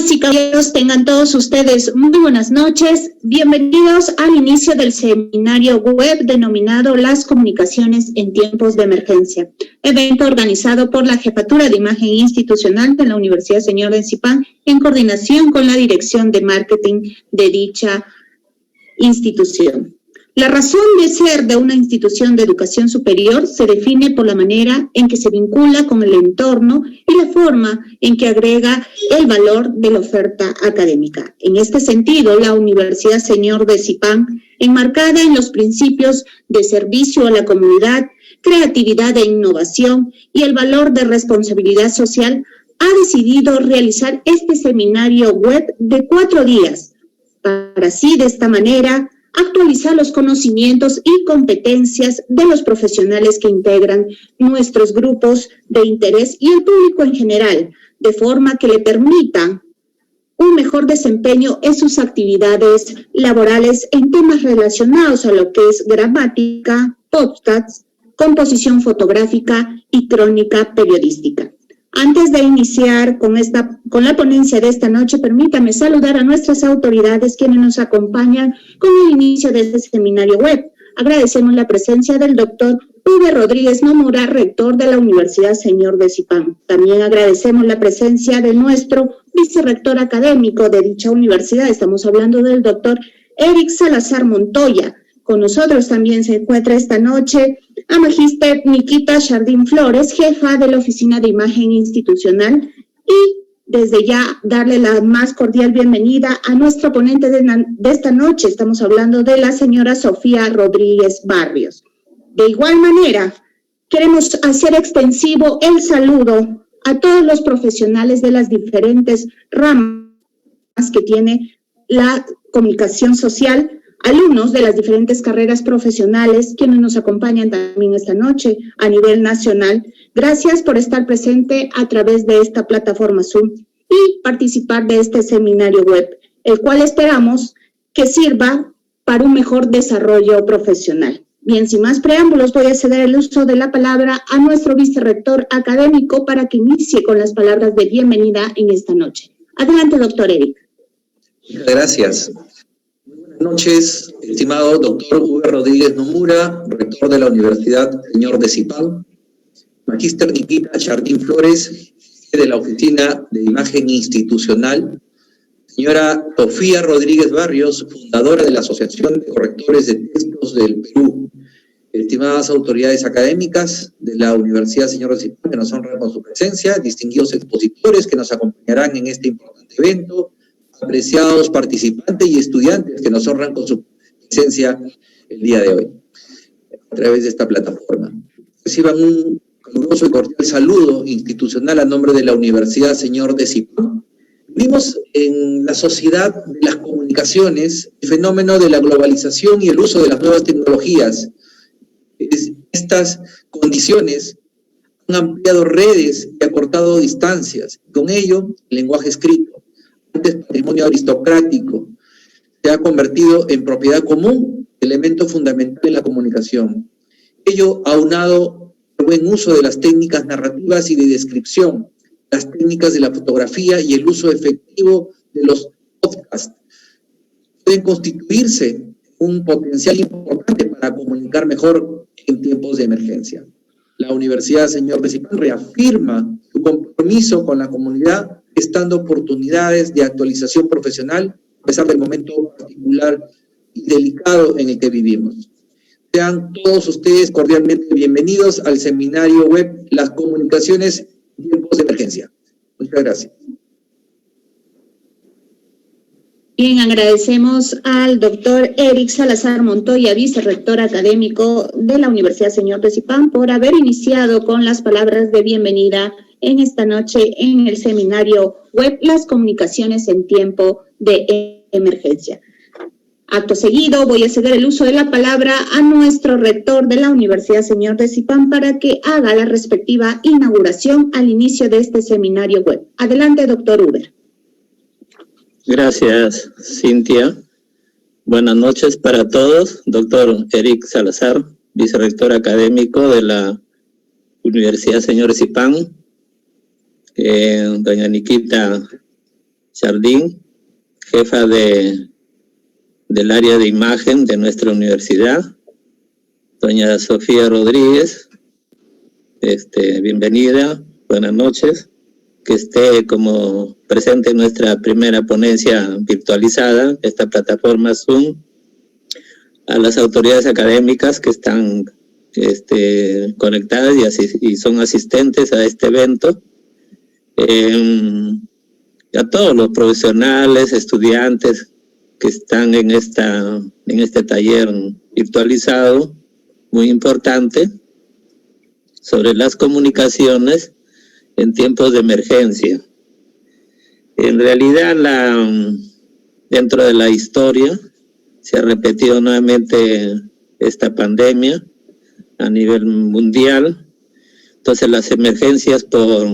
Damas y caballeros, tengan todos ustedes muy buenas noches. Bienvenidos al inicio del seminario web denominado Las comunicaciones en tiempos de emergencia, evento organizado por la Jefatura de Imagen Institucional de la Universidad Señor de Zipán en coordinación con la Dirección de Marketing de dicha institución. La razón de ser de una institución de educación superior se define por la manera en que se vincula con el entorno y la forma en que agrega el valor de la oferta académica. En este sentido, la Universidad Señor de Zipán, enmarcada en los principios de servicio a la comunidad, creatividad e innovación y el valor de responsabilidad social, ha decidido realizar este seminario web de 4 días, para así de esta manera actualizar los conocimientos y competencias de los profesionales que integran nuestros grupos de interés y el público en general, de forma que le permita un mejor desempeño en sus actividades laborales en temas relacionados a lo que es gramática, podcasts, composición fotográfica y crónica periodística. Antes de iniciar con la ponencia de esta noche, permítame saludar a nuestras autoridades quienes nos acompañan con el inicio de este seminario web. Agradecemos la presencia del doctor Uber Rodríguez Nomura, rector de la Universidad Señor de Zipán. También agradecemos la presencia de nuestro vicerrector académico de dicha universidad. Estamos hablando del doctor Eric Salazar Montoya. Con nosotros también se encuentra esta noche a Magíster Nikita Jardín Flores, jefa de la Oficina de Imagen Institucional, y desde ya darle la más cordial bienvenida a nuestro ponente de esta noche. Estamos hablando de la señora Sofía Rodríguez Barrios. De igual manera, queremos hacer extensivo el saludo a todos los profesionales de las diferentes ramas que tiene la comunicación social, alumnos de las diferentes carreras profesionales, quienes nos acompañan también esta noche a nivel nacional. Gracias por estar presente a través de esta plataforma Zoom y participar de este seminario web, el cual esperamos que sirva para un mejor desarrollo profesional. Bien, sin más preámbulos, voy a ceder el uso de la palabra a nuestro vicerrector académico para que inicie con las palabras de bienvenida en esta noche. Adelante, doctor Eric. Muchas gracias. Buenas noches, estimado doctor Uber Rodríguez Nomura, rector de la Universidad Señor de Zipán, magíster Nikita Jardín Flores, de la Oficina de Imagen Institucional, señora Sofía Rodríguez Barrios, fundadora de la Asociación de Correctores de Textos del Perú, estimadas autoridades académicas de la Universidad Señor de Zipán, que nos honran con su presencia, distinguidos expositores que nos acompañarán en este importante evento, apreciados participantes y estudiantes que nos honran con su presencia el día de hoy a través de esta plataforma. Reciban un caluroso y cordial saludo institucional a nombre de la Universidad Señor de Zipán. Vivimos en la sociedad de las comunicaciones el fenómeno de la globalización y el uso de las nuevas tecnologías. Estas condiciones han ampliado redes y acortado distancias. Con ello, el lenguaje escrito, antes patrimonio aristocrático, se ha convertido en propiedad común, elemento fundamental en la comunicación. Ello aunado al buen uso de las técnicas narrativas y de descripción, las técnicas de la fotografía y el uso efectivo de los podcasts, pueden constituirse un potencial importante para comunicar mejor en tiempos de emergencia. La Universidad Señor de Zipán reafirma su compromiso con la comunidad, estando oportunidades de actualización profesional a pesar del momento particular y delicado en el que vivimos. Sean todos ustedes cordialmente bienvenidos al seminario web Las comunicaciones en tiempos de emergencia. Muchas gracias. Bien, agradecemos al doctor Eric Salazar Montoya, vicerrector académico de la Universidad Señor de Zipán, por haber iniciado con las palabras de bienvenida en esta noche en el seminario web Las comunicaciones en tiempo de emergencia. Acto seguido, voy a ceder el uso de la palabra a nuestro rector de la Universidad Señor de Zipán para que haga la respectiva inauguración al inicio de este seminario web. Adelante, doctor Uber. Gracias, Cintia. Buenas noches para todos. Doctor Eric Salazar, vicerrector académico de la Universidad Señor de Zipán. Doña Nikita Chardín, jefa del área de imagen de nuestra universidad, doña Sofía Rodríguez, bienvenida, buenas noches, que esté como presente en nuestra primera ponencia virtualizada, esta plataforma Zoom, a las autoridades académicas que están conectadas y son asistentes a este evento, a todos los profesionales, estudiantes que están en este taller virtualizado, muy importante, sobre las comunicaciones en tiempos de emergencia. En realidad, dentro de la historia, se ha repetido nuevamente esta pandemia a nivel mundial. Entonces, las emergencias por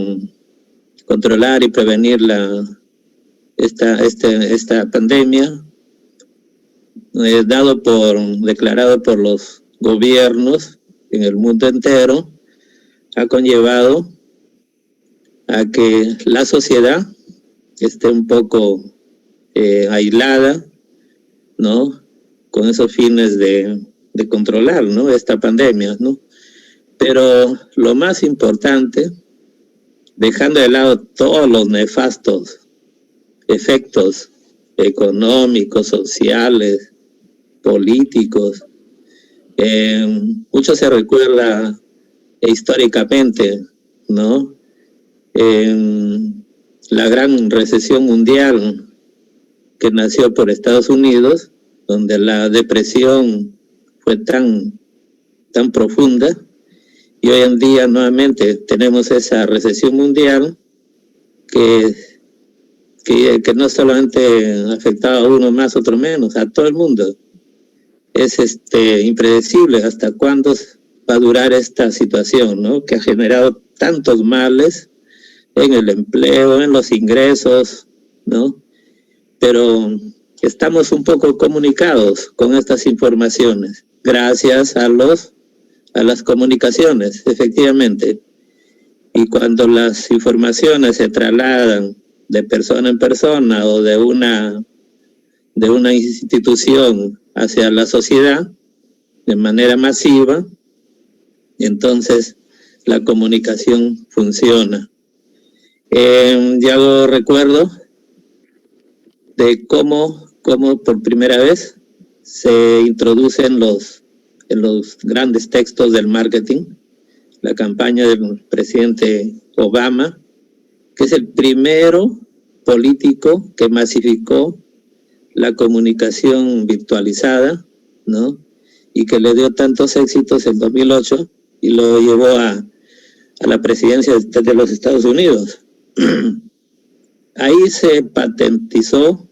controlar y prevenir esta pandemia, declarado por los gobiernos en el mundo entero, ha conllevado a que la sociedad esté un poco aislada, ¿no?, con esos fines de controlar, ¿no?, esta pandemia, ¿no? Pero lo más importante, dejando de lado todos los nefastos efectos económicos, sociales, políticos, mucho se recuerda históricamente, ¿no?, la gran recesión mundial que nació por Estados Unidos, donde la depresión fue tan profunda, y hoy en día nuevamente tenemos esa recesión mundial que no solamente ha afectado a uno más, otro menos, a todo el mundo. Es impredecible hasta cuándo va a durar esta situación, ¿no?, que ha generado tantos males en el empleo, en los ingresos, ¿no? Pero estamos un poco comunicados con estas informaciones, gracias a las comunicaciones, efectivamente. Y cuando las informaciones se trasladan de persona en persona o de una institución hacia la sociedad de manera masiva, entonces la comunicación funciona. Yo recuerdo de cómo por primera vez se introduce en los grandes textos del marketing la campaña del presidente Obama, que es el primero político que masificó la comunicación virtualizada, ¿no?, y que le dio tantos éxitos en 2008 y lo llevó a la presidencia de los Estados Unidos. Ahí se patentizó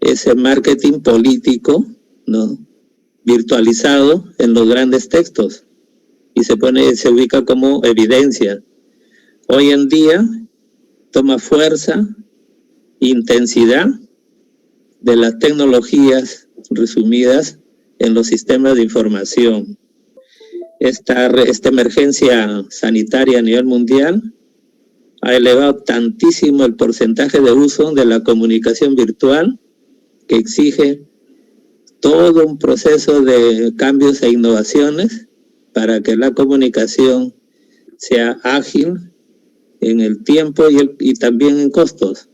ese marketing político, ¿no?, virtualizado en los grandes textos, y se ubica como evidencia. Hoy en día toma fuerza, intensidad de las tecnologías resumidas en los sistemas de información. Esta emergencia sanitaria a nivel mundial ha elevado tantísimo el porcentaje de uso de la comunicación virtual, que exige todo un proceso de cambios e innovaciones para que la comunicación sea ágil en el tiempo y también en costos,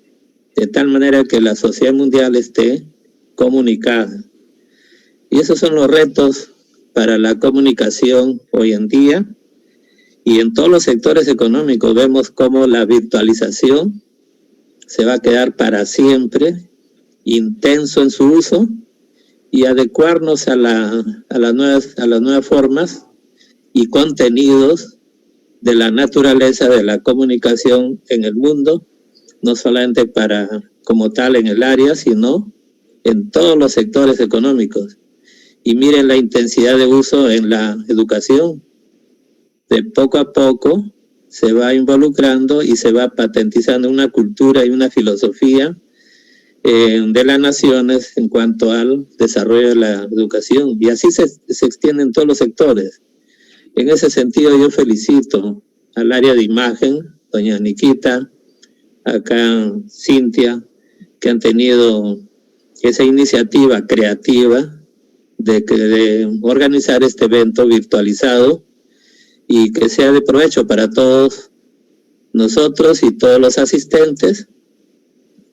de tal manera que la sociedad mundial esté comunicada. Y esos son los retos para la comunicación hoy en día, y en todos los sectores económicos vemos cómo la virtualización se va a quedar para siempre, intenso en su uso, y adecuarnos a las nuevas formas y contenidos de la naturaleza de la comunicación en el mundo, no solamente como tal en el área, sino en todos los sectores económicos. Y miren la intensidad de uso en la educación. De poco a poco se va involucrando y se va patentizando una cultura y una filosofía de las naciones en cuanto al desarrollo de la educación, y así se extiende en todos los sectores. En ese sentido yo felicito al área de imagen, doña Nikita, acá Cintia, que han tenido esa iniciativa creativa de organizar este evento virtualizado y que sea de provecho para todos nosotros y todos los asistentes,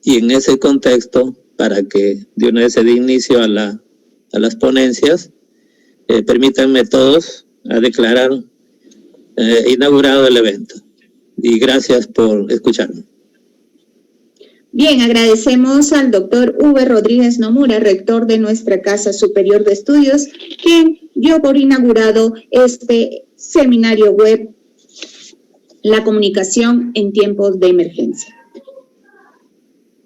y en ese contexto, para que de una vez se dé inicio a las ponencias, permítanme todos a declarar inaugurado el evento. Y gracias por escucharme. Bien, agradecemos al doctor Uber Rodríguez Nomura, rector de nuestra Casa Superior de Estudios, quien dio por inaugurado este seminario web, La comunicación en tiempos de emergencia.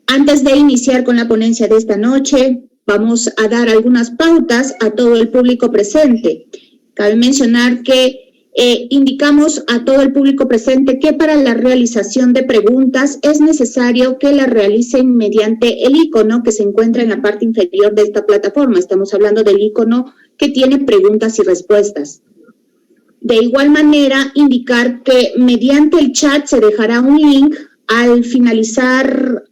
Antes de iniciar con la ponencia de esta noche, vamos a dar algunas pautas a todo el público presente. Cabe mencionar que indicamos a todo el público presente que para la realización de preguntas es necesario que las realicen mediante el icono que se encuentra en la parte inferior de esta plataforma. Estamos hablando del icono que tiene preguntas y respuestas. De igual manera, indicar que mediante el chat se dejará un link al finalizar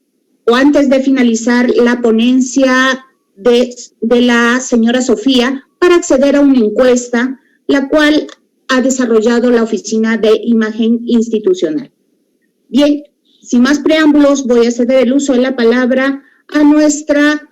o antes de finalizar la ponencia de la señora Sofía para acceder a una encuesta, la cual ha desarrollado la Oficina de Imagen Institucional. Bien, sin más preámbulos, voy a ceder el uso de la palabra a nuestra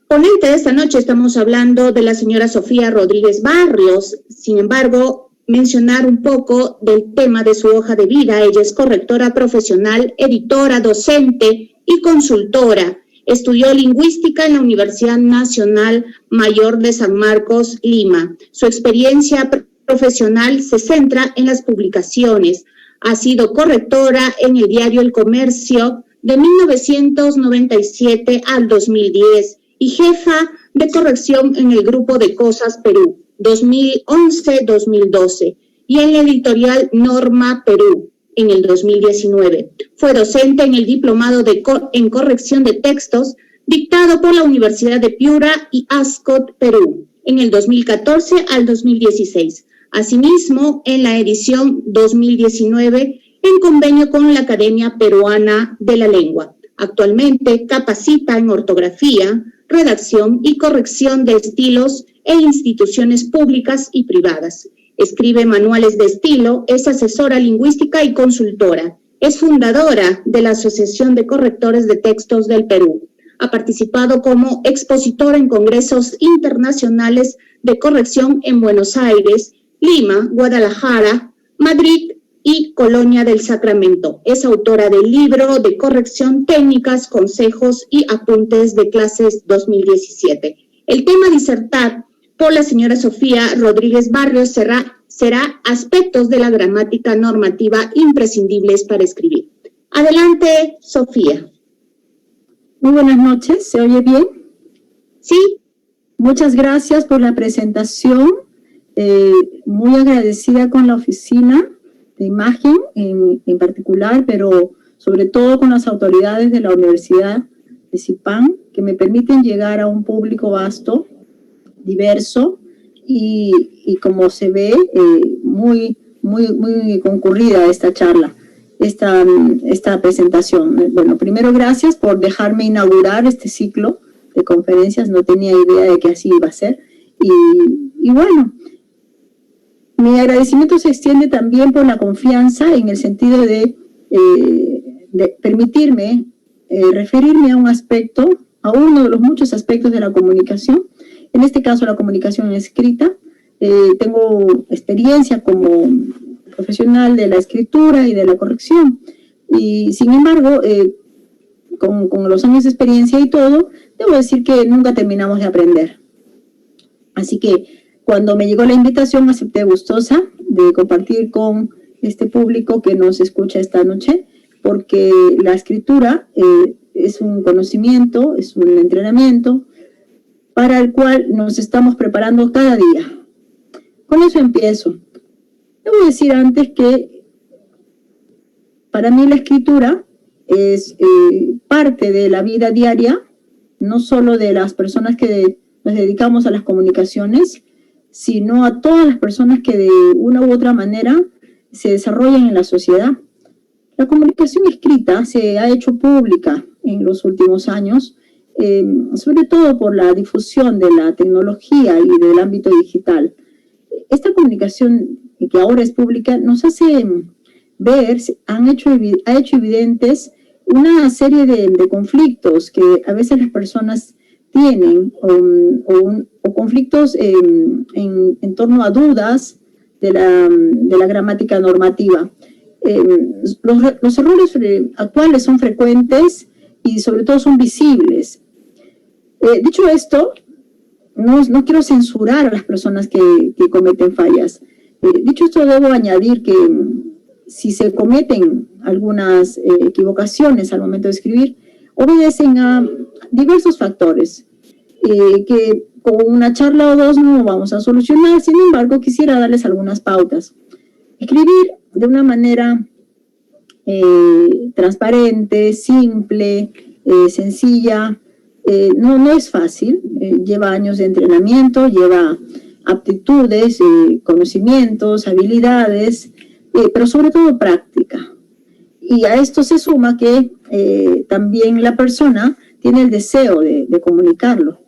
ponente de esta noche. Estamos hablando de la señora Sofía Rodríguez Barrios. Sin embargo, mencionar un poco del tema de su hoja de vida. Ella es correctora profesional, editora, docente y consultora. Estudió lingüística en la Universidad Nacional Mayor de San Marcos, Lima. Su experiencia profesional se centra en las publicaciones. Ha sido correctora en el diario El Comercio de 1997 al 2010 y jefa de corrección en el Grupo de Cosas Perú, 2011-2012, y en la editorial Norma Perú, en el 2019. Fue docente en el Diplomado en Corrección de Textos, dictado por la Universidad de Piura y Ascot, Perú, en el 2014 al 2016. Asimismo, en la edición 2019, en convenio con la Academia Peruana de la Lengua. Actualmente capacita en ortografía, redacción y corrección de estilos en instituciones públicas y privadas. Escribe manuales de estilo, es asesora lingüística y consultora. Es fundadora de la Asociación de Correctores de Textos del Perú. Ha participado como expositora en congresos internacionales de corrección en Buenos Aires, Lima, Guadalajara, Madrid y Colonia del Sacramento. Es autora del libro de corrección, técnicas, consejos y apuntes de clases 2017. El tema a disertar por la señora Sofía Rodríguez Barrios será aspectos de la gramática normativa imprescindibles para escribir. Adelante, Sofía. Muy buenas noches, ¿se oye bien? Sí. Muchas gracias por la presentación. Muy agradecida con la oficina de imagen en particular, pero sobre todo con las autoridades de la Universidad de Zipán, que me permiten llegar a un público vasto, diverso y como se ve, muy concurrida esta charla, esta presentación. Bueno, primero gracias por dejarme inaugurar este ciclo de conferencias, no tenía idea de que así iba a ser, y bueno, mi agradecimiento se extiende también por la confianza en el sentido de permitirme referirme a un aspecto, a uno de los muchos aspectos de la comunicación, en este caso la comunicación escrita. Tengo experiencia como profesional de la escritura y de la corrección, y sin embargo, con los años de experiencia y todo, debo decir que nunca terminamos de aprender. Así que cuando me llegó la invitación, acepté gustosa de compartir con este público que nos escucha esta noche, porque la escritura es un conocimiento, es un entrenamiento para el cual nos estamos preparando cada día. Con eso empiezo. Debo decir antes que para mí la escritura es parte de la vida diaria, no solo de las personas que nos dedicamos a las comunicaciones, sino a todas las personas que de una u otra manera se desarrollan en la sociedad. La comunicación escrita se ha hecho pública en los últimos años, sobre todo por la difusión de la tecnología y del ámbito digital. Esta comunicación que ahora es pública nos hace ver, ha hecho evidentes una serie de conflictos que a veces las personas tienen, o conflictos en torno a dudas de la gramática normativa. Los errores actuales son frecuentes y sobre todo son visibles. Dicho esto, no quiero censurar a las personas que cometen fallas. Dicho esto, debo añadir que si se cometen algunas equivocaciones al momento de escribir, obedecen a diversos factores que con una charla o dos no vamos a solucionar. Sin embargo, quisiera darles algunas pautas. Escribir de una manera transparente, simple, sencilla, no es fácil. Lleva años de entrenamiento, lleva aptitudes, conocimientos, habilidades, pero sobre todo práctica. Y a esto se suma que también la persona tiene el deseo de comunicarlo.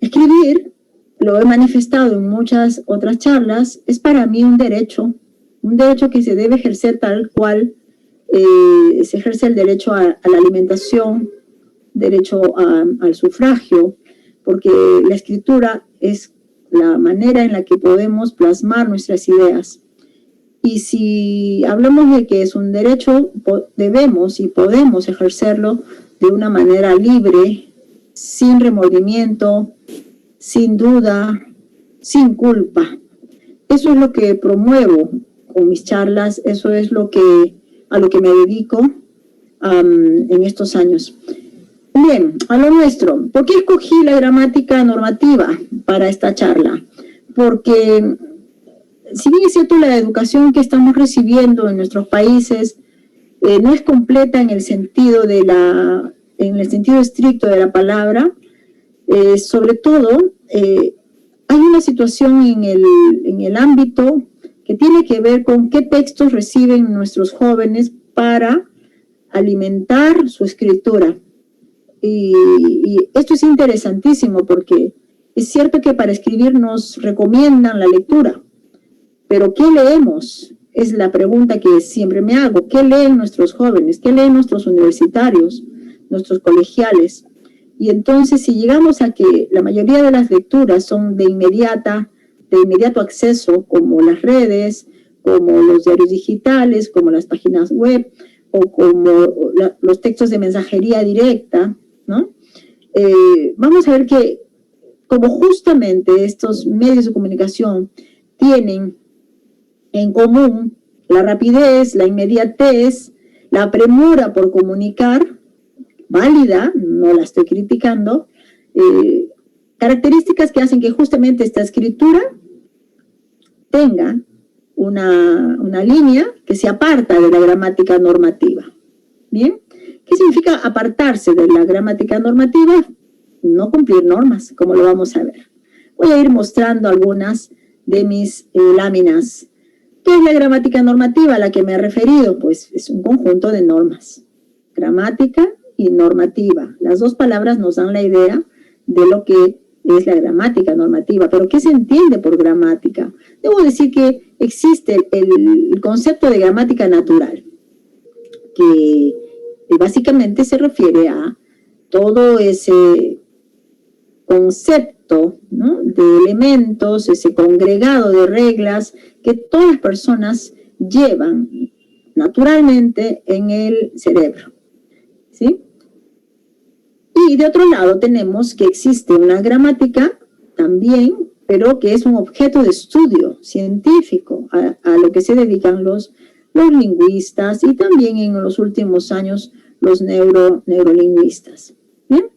Escribir, lo he manifestado en muchas otras charlas, es para mí un derecho que se debe ejercer tal cual se ejerce el derecho a la alimentación, derecho al sufragio, porque la escritura es la manera en la que podemos plasmar nuestras ideas. Y si hablamos de que es un derecho, debemos y podemos ejercerlo de una manera libre, sin remordimiento, sin duda, sin culpa. Eso es lo que promuevo con mis charlas, eso es a lo que me dedico en estos años. Bien, a lo nuestro. ¿Por qué escogí la gramática normativa para esta charla? Porque si bien es cierto, la educación que estamos recibiendo en nuestros países no es completa en el sentido estricto de la palabra, sobre todo hay una situación en el ámbito que tiene que ver con qué textos reciben nuestros jóvenes para alimentar su escritura. Y esto es interesantísimo porque es cierto que para escribir nos recomiendan la lectura, pero ¿qué leemos? Es la pregunta que siempre me hago. ¿Qué leen nuestros jóvenes? ¿Qué leen nuestros universitarios, nuestros colegiales? Y entonces, si llegamos a que la mayoría de las lecturas son de inmediato acceso, como las redes, como los diarios digitales, como las páginas web, o como los textos de mensajería directa, ¿no? Vamos a ver que como justamente estos medios de comunicación tienen en común la rapidez, la inmediatez, la premura por comunicar, válida, no la estoy criticando, características que hacen que justamente esta escritura tenga una línea que se aparta de la gramática normativa. ¿Bien? ¿Qué significa apartarse de la gramática normativa? No cumplir normas, como lo vamos a ver. Voy a ir mostrando algunas de mis láminas. ¿Qué es la gramática normativa a la que me he referido? Pues es un conjunto de normas. Gramática y normativa. Las dos palabras nos dan la idea de lo que es la gramática normativa. ¿Pero qué se entiende por gramática? Debo decir que existe el concepto de gramática natural, que básicamente se refiere a todo ese concepto, ¿no?, de elementos, ese congregado de reglas que todas las personas llevan naturalmente en el cerebro, ¿sí? Y de otro lado tenemos que existe una gramática también, pero que es un objeto de estudio científico a lo que se dedican los lingüistas y también en los últimos años los neurolingüistas. ¿Bien?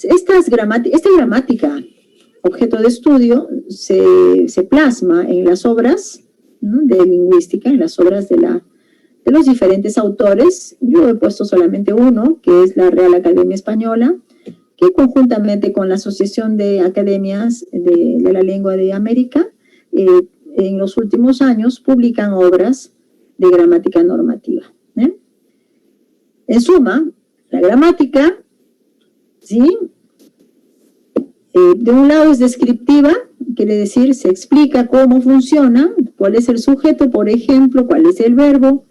Esta gramática, objeto de estudio, se plasma en las obras, ¿no?, de lingüística, en las obras de los diferentes autores. Yo he puesto solamente uno, que es la Real Academia Española, que conjuntamente con la Asociación de Academias de la Lengua de América, en los últimos años publican obras de gramática normativa. En suma, la gramática, ¿sí? De un lado es descriptiva, quiere decir, se explica cómo funciona, cuál es el sujeto, por ejemplo, cuál es el verbo,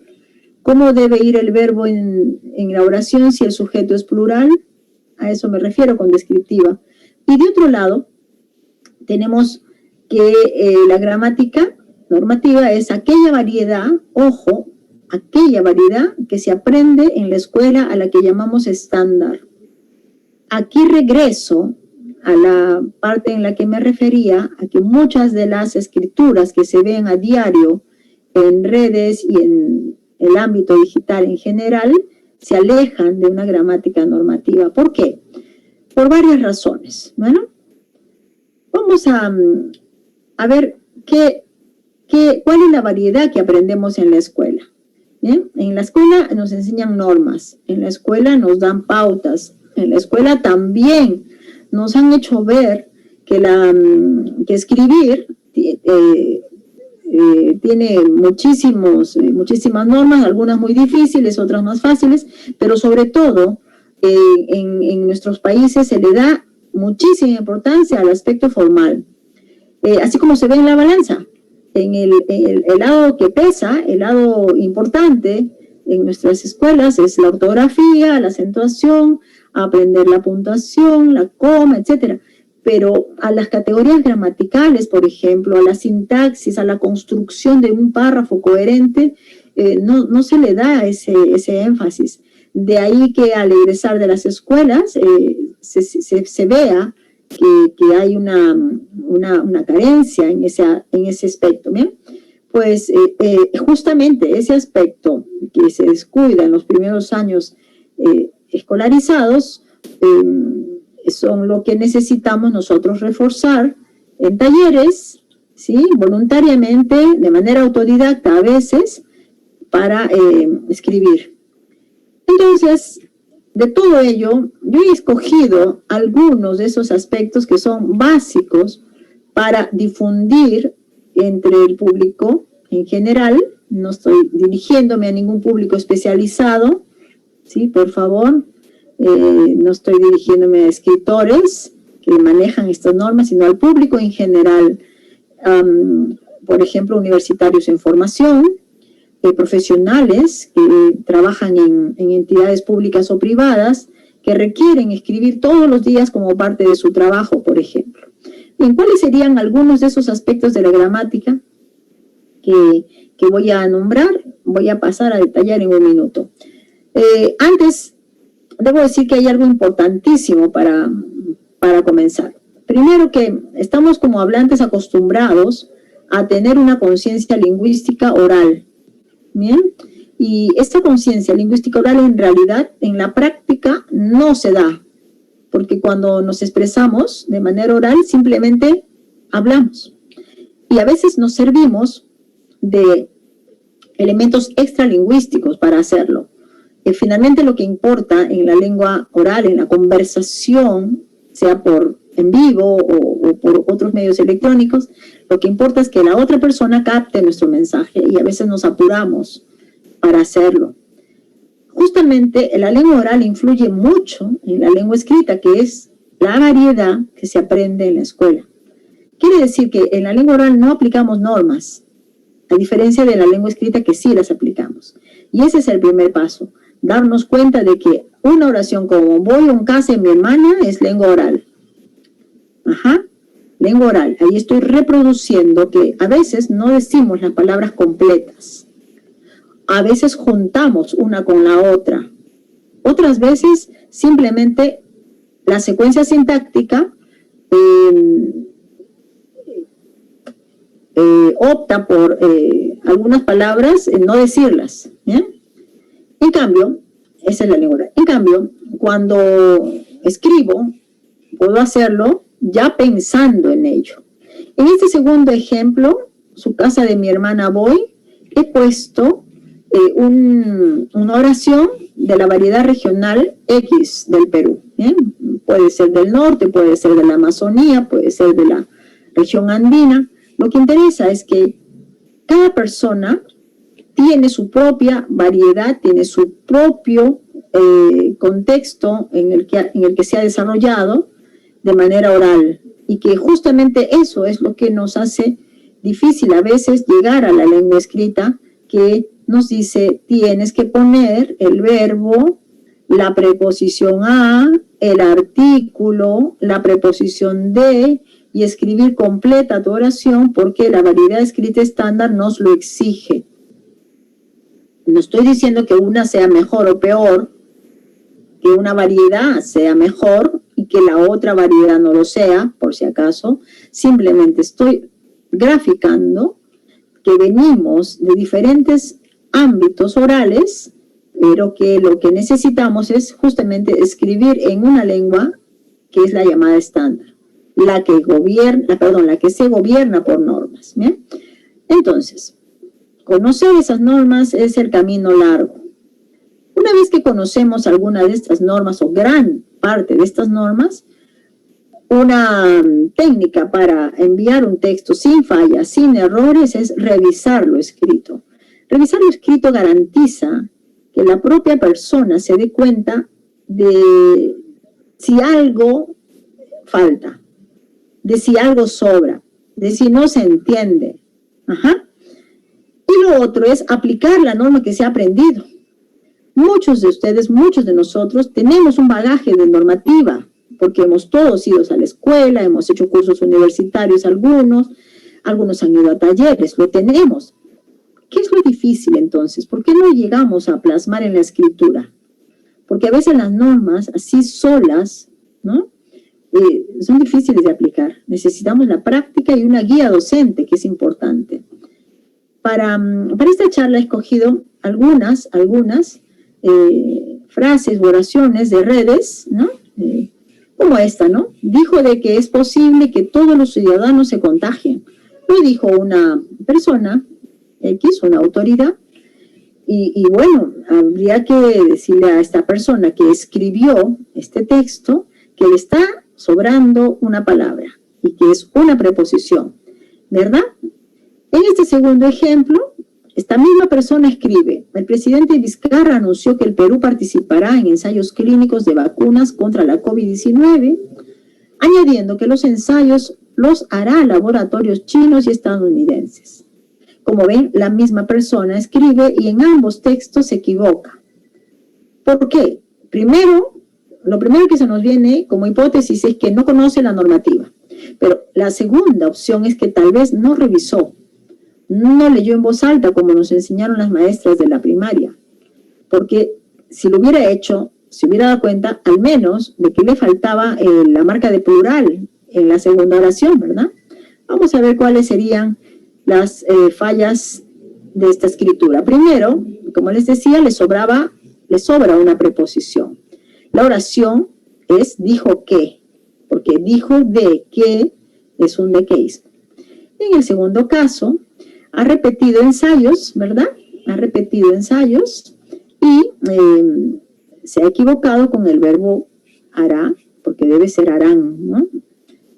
cómo debe ir el verbo en la oración si el sujeto es plural, a eso me refiero con descriptiva. Y de otro lado, tenemos que la gramática normativa es aquella variedad, ojo, aquella variedad que se aprende en la escuela a la que llamamos estándar. Aquí regreso a la parte en la que me refería, a que muchas de las escrituras que se ven a diario en redes y en el ámbito digital en general, se alejan de una gramática normativa. ¿Por qué? Por varias razones. Bueno, vamos a ver cuál es la variedad que aprendemos en la escuela. ¿Bien? En la escuela nos enseñan normas, en la escuela nos dan pautas, en la escuela también nos han hecho ver que escribir tiene muchísimas normas, algunas muy difíciles, otras más fáciles, pero sobre todo en nuestros países se le da muchísima importancia al aspecto formal, así como se ve en la balanza. En el lado que pesa, el lado importante en nuestras escuelas es la ortografía, la acentuación, aprender la puntuación, la coma, etcétera. Pero a las categorías gramaticales, por ejemplo, a la sintaxis, a la construcción de un párrafo coherente, no se le da ese énfasis. De ahí que al egresar de las escuelas se vea que hay una carencia en ese aspecto, ¿bien? Pues justamente ese aspecto que se descuida en los primeros años escolarizados son lo que necesitamos nosotros reforzar en talleres, ¿sí? Voluntariamente, de manera autodidacta a veces, para escribir. Entonces, de todo ello, yo he escogido algunos de esos aspectos que son básicos para difundir entre el público en general. No estoy dirigiéndome a ningún público especializado, ¿sí? Por favor, no estoy dirigiéndome a escritores que manejan estas normas, sino al público en general. Por ejemplo, universitarios en formación, profesionales que trabajan en entidades públicas o privadas, que requieren escribir todos los días como parte de su trabajo, por ejemplo. Bien, ¿cuáles serían algunos de esos aspectos de la gramática que voy a nombrar? Voy a pasar a detallar en un minuto. Antes, debo decir que hay algo importantísimo para comenzar. Primero, que estamos como hablantes acostumbrados a tener una conciencia lingüística oral. Bien, y esta conciencia lingüística oral en realidad en la práctica no se da, porque cuando nos expresamos de manera oral simplemente hablamos y a veces nos servimos de elementos extralingüísticos para hacerlo. Finalmente lo que importa en la lengua oral, en la conversación, sea por en vivo o por otros medios electrónicos, lo que importa es que la otra persona capte nuestro mensaje y a veces nos apuramos para hacerlo. Justamente la lengua oral influye mucho en la lengua escrita, que es la variedad que se aprende en la escuela. Quiere decir que en la lengua oral no aplicamos normas, a diferencia de la lengua escrita que sí las aplicamos. Y ese es el primer paso, darnos cuenta de que una oración como voy a un casa de mi hermana es lengua oral. Ajá, lengua oral. Ahí estoy reproduciendo que a veces no decimos las palabras completas. A veces juntamos una con la otra. Otras veces simplemente la secuencia sintáctica opta por algunas palabras no decirlas. ¿Bien? En cambio, esa es la lengua oral. En cambio, cuando escribo, puedo hacerlo ya pensando en ello. En este segundo ejemplo, su casa de mi hermana voy, he puesto una oración de la variedad regional X del Perú. ¿Bien? Puede ser del norte, puede ser de la Amazonía, puede ser de la región andina. Lo que interesa es que cada persona tiene su propia variedad, tiene su propio contexto en el que se ha desarrollado de manera oral, y que justamente eso es lo que nos hace difícil a veces llegar a la lengua escrita, que nos dice tienes que poner el verbo, la preposición a, el artículo, la preposición de, y escribir completa tu oración porque la variedad escrita estándar nos lo exige. No estoy diciendo que una sea mejor o peor, que una variedad sea mejor y que la otra variedad no lo sea, por si acaso. Simplemente estoy graficando que venimos de diferentes ámbitos orales, pero que lo que necesitamos es justamente escribir en una lengua que es la llamada estándar, la que se gobierna por normas. ¿Bien? Entonces, conocer esas normas es el camino largo. Una vez que conocemos alguna de estas normas o gran parte de estas normas, una técnica para enviar un texto sin fallas, sin errores, es revisar lo escrito. Revisar lo escrito garantiza que la propia persona se dé cuenta de si algo falta, de si algo sobra, de si no se entiende. Y lo otro es aplicar la norma que se ha aprendido. Muchos de ustedes, muchos de nosotros tenemos un bagaje de normativa, porque hemos todos ido a la escuela, hemos hecho cursos universitarios algunos han ido a talleres, lo tenemos. ¿Qué es lo difícil entonces? ¿Por qué no llegamos a plasmar en la escritura? Porque a veces las normas, así solas, ¿no? Son difíciles de aplicar. Necesitamos la práctica y una guía docente, que es importante. Para esta charla he escogido algunas frases u oraciones de redes, ¿no? Como esta, ¿no? Dijo de que es posible que todos los ciudadanos se contagien. Lo dijo una persona X, una autoridad, y bueno, habría que decirle a esta persona que escribió este texto que le está sobrando una palabra y que es una preposición, ¿verdad? En este segundo ejemplo, esta misma persona escribe: el presidente Vizcarra anunció que el Perú participará en ensayos clínicos de vacunas contra la COVID-19, añadiendo que los ensayos los hará laboratorios chinos y estadounidenses. Como ven, la misma persona escribe y en ambos textos se equivoca. ¿Por qué? Lo primero que se nos viene como hipótesis es que no conoce la normativa. Pero la segunda opción es que tal vez no revisó, no leyó en voz alta como nos enseñaron las maestras de la primaria. Porque si lo hubiera hecho, se hubiera dado cuenta al menos de que le faltaba la marca de plural en la segunda oración, ¿verdad? Vamos a ver cuáles serían las fallas de esta escritura. Primero, como les decía, le sobra una preposición. La oración es dijo que, porque dijo de que es un de que hizo. En el segundo caso, ha repetido ensayos, ¿verdad? Ha repetido ensayos y se ha equivocado con el verbo hará, porque debe ser harán, ¿no?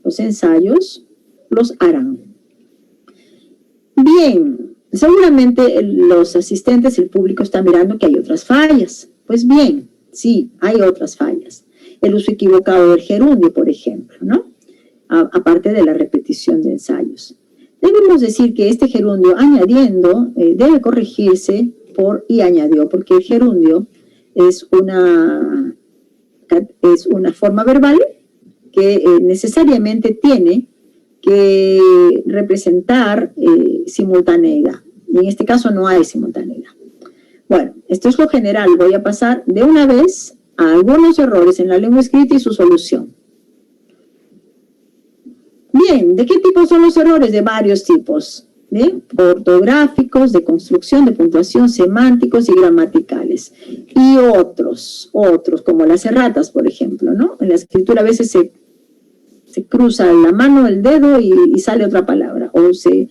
Los ensayos los harán. Bien, seguramente los asistentes, el público está mirando que hay otras fallas. Pues bien, sí, hay otras fallas. El uso equivocado del gerundio, por ejemplo, ¿no? Aparte de la repetición de ensayos. Debemos decir que este gerundio añadiendo debe corregirse por y añadió, porque el gerundio es una forma verbal que necesariamente tiene que representar simultaneidad. Y en este caso no hay simultaneidad. Bueno, esto es lo general. Voy a pasar de una vez a algunos errores en la lengua escrita y su solución. Bien, ¿de qué tipo son los errores? De varios tipos. Ortográficos, de construcción, de puntuación, semánticos y gramaticales. Y otros, como las erratas, por ejemplo, ¿no? En la escritura a veces se cruza la mano, el dedo y sale otra palabra, o se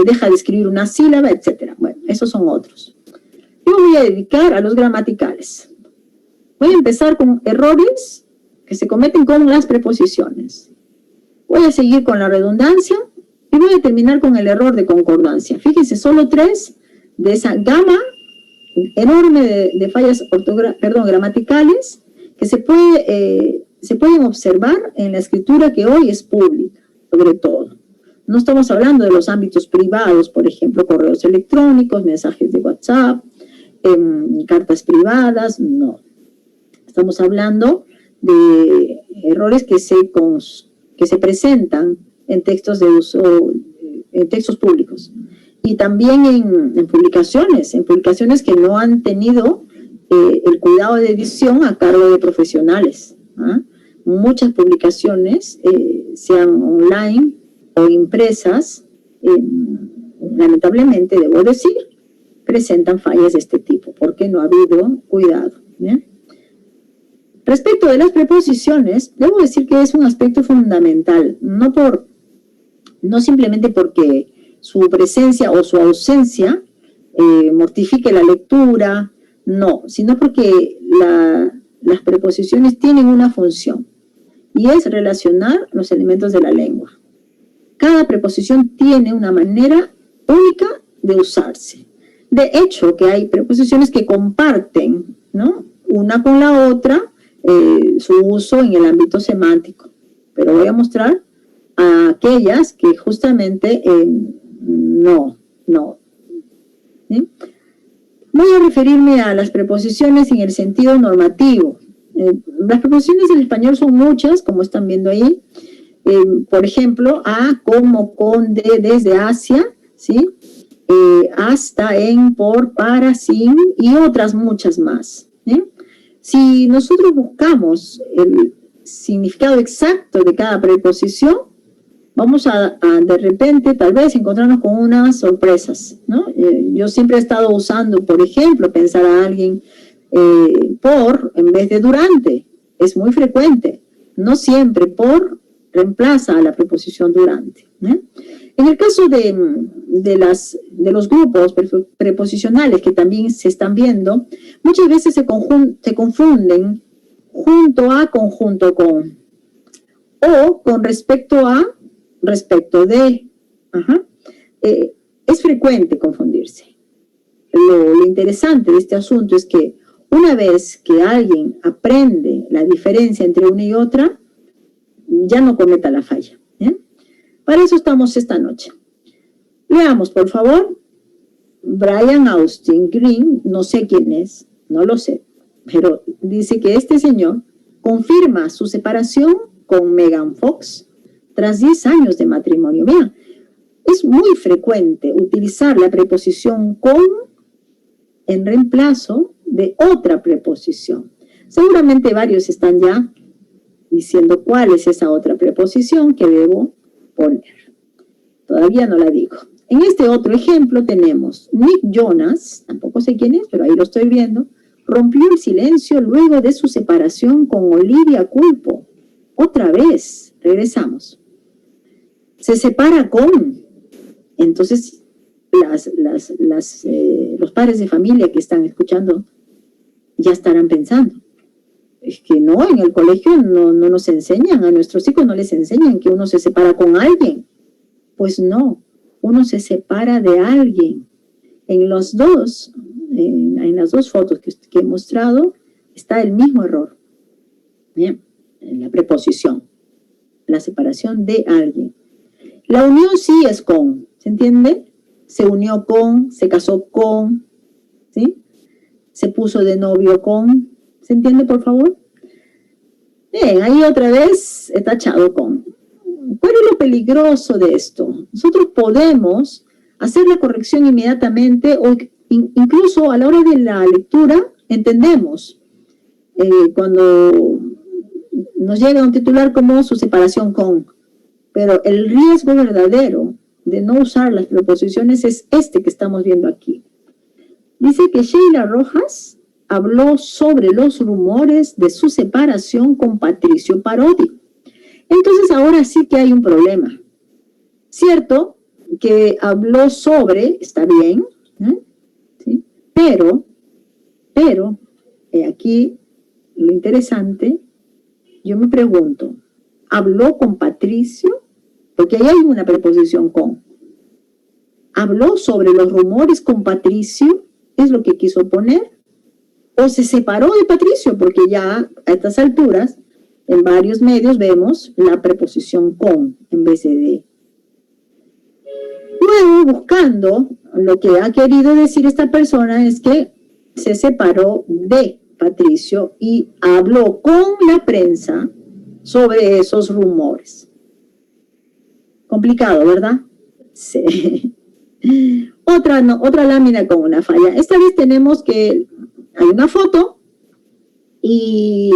deja de escribir una sílaba, etc. Bueno, esos son otros. Yo me voy a dedicar a los gramaticales. Voy a empezar con errores que se cometen con las preposiciones. Voy a seguir con la redundancia y voy a terminar con el error de concordancia. Fíjense, solo 3 de esa gama enorme de fallas gramaticales que se pueden observar en la escritura que hoy es pública, sobre todo. No estamos hablando de los ámbitos privados, por ejemplo, correos electrónicos, mensajes de WhatsApp, cartas privadas, no. Estamos hablando de errores que se presentan en textos de uso, en textos públicos. Y también en publicaciones que no han tenido el cuidado de edición a cargo de profesionales. Muchas publicaciones, sean online o impresas, lamentablemente, debo decir, presentan fallas de este tipo, porque no ha habido cuidado. ¿Bien? Respecto de las preposiciones, debo decir que es un aspecto fundamental, no simplemente porque su presencia o su ausencia mortifique la lectura, no, sino porque las preposiciones tienen una función, y es relacionar los elementos de la lengua. Cada preposición tiene una manera única de usarse. De hecho, que hay preposiciones que comparten, ¿no?, una con la otra su uso en el ámbito semántico. Pero voy a mostrar a aquellas que justamente no. ¿Sí? Voy a referirme a las preposiciones en el sentido normativo. Las preposiciones en español son muchas, como están viendo ahí. Por ejemplo, a, como, con, de, desde, hacia, ¿sí? Hasta, en, por, para, sin y otras muchas más. ¿Sí? Si nosotros buscamos el significado exacto de cada preposición, vamos a de repente tal vez encontrarnos con unas sorpresas, ¿no? Yo siempre he estado usando, por ejemplo, pensar a alguien por en vez de durante. Es muy frecuente. No siempre por reemplaza a la preposición durante. En el caso de los grupos preposicionales que también se están viendo, muchas veces se confunden junto a, conjunto con, o con respecto a, respecto de. Es frecuente confundirse. Lo interesante de este asunto es que una vez que alguien aprende la diferencia entre una y otra, ya no cometa la falla. Para eso estamos esta noche. Leamos, por favor. Brian Austin Green, no sé quién es, no lo sé, pero dice que este señor confirma su separación con Megan Fox tras 10 años de matrimonio. Vean, es muy frecuente utilizar la preposición con en reemplazo de otra preposición. Seguramente varios están ya diciendo cuál es esa otra preposición que debo poner. Todavía no la digo. En este otro ejemplo tenemos Nick Jonas, tampoco sé quién es, pero ahí lo estoy viendo, rompió el silencio luego de su separación con Olivia Culpo. Otra vez, regresamos. Se separa con. Entonces, los padres de familia que están escuchando ya estarán pensando. Es que no, en el colegio no nos enseñan, a nuestros hijos no les enseñan que uno se separa con alguien. Pues no, uno se separa de alguien. En las dos fotos que he mostrado está el mismo error. Bien, en la preposición, la separación de alguien. La unión sí es con, ¿se entiende? Se unió con, se casó con, ¿sí? Se puso de novio con, ¿se entiende, por favor? Bien, ahí otra vez he tachado con. ¿Cuál es lo peligroso de esto? Nosotros podemos hacer la corrección inmediatamente o incluso a la hora de la lectura entendemos cuando nos llega un titular como su separación con. Pero el riesgo verdadero de no usar las preposiciones es este que estamos viendo aquí. Dice que Sheila Rojas habló sobre los rumores de su separación con Patricio Parodi. Entonces ahora sí que hay un problema. Cierto que habló sobre, está bien, ¿sí? Pero, aquí lo interesante, yo me pregunto, ¿habló con Patricio? Porque ahí hay una preposición con. habló sobre los rumores con Patricio, es lo que quiso poner, o se separó de Patricio, porque ya a estas alturas, en varios medios vemos la preposición con en vez de. Luego, buscando, lo que ha querido decir esta persona es que se separó de Patricio y habló con la prensa sobre esos rumores. Complicado, ¿verdad? Sí. Otra lámina con una falla. Esta vez tenemos que hay una foto y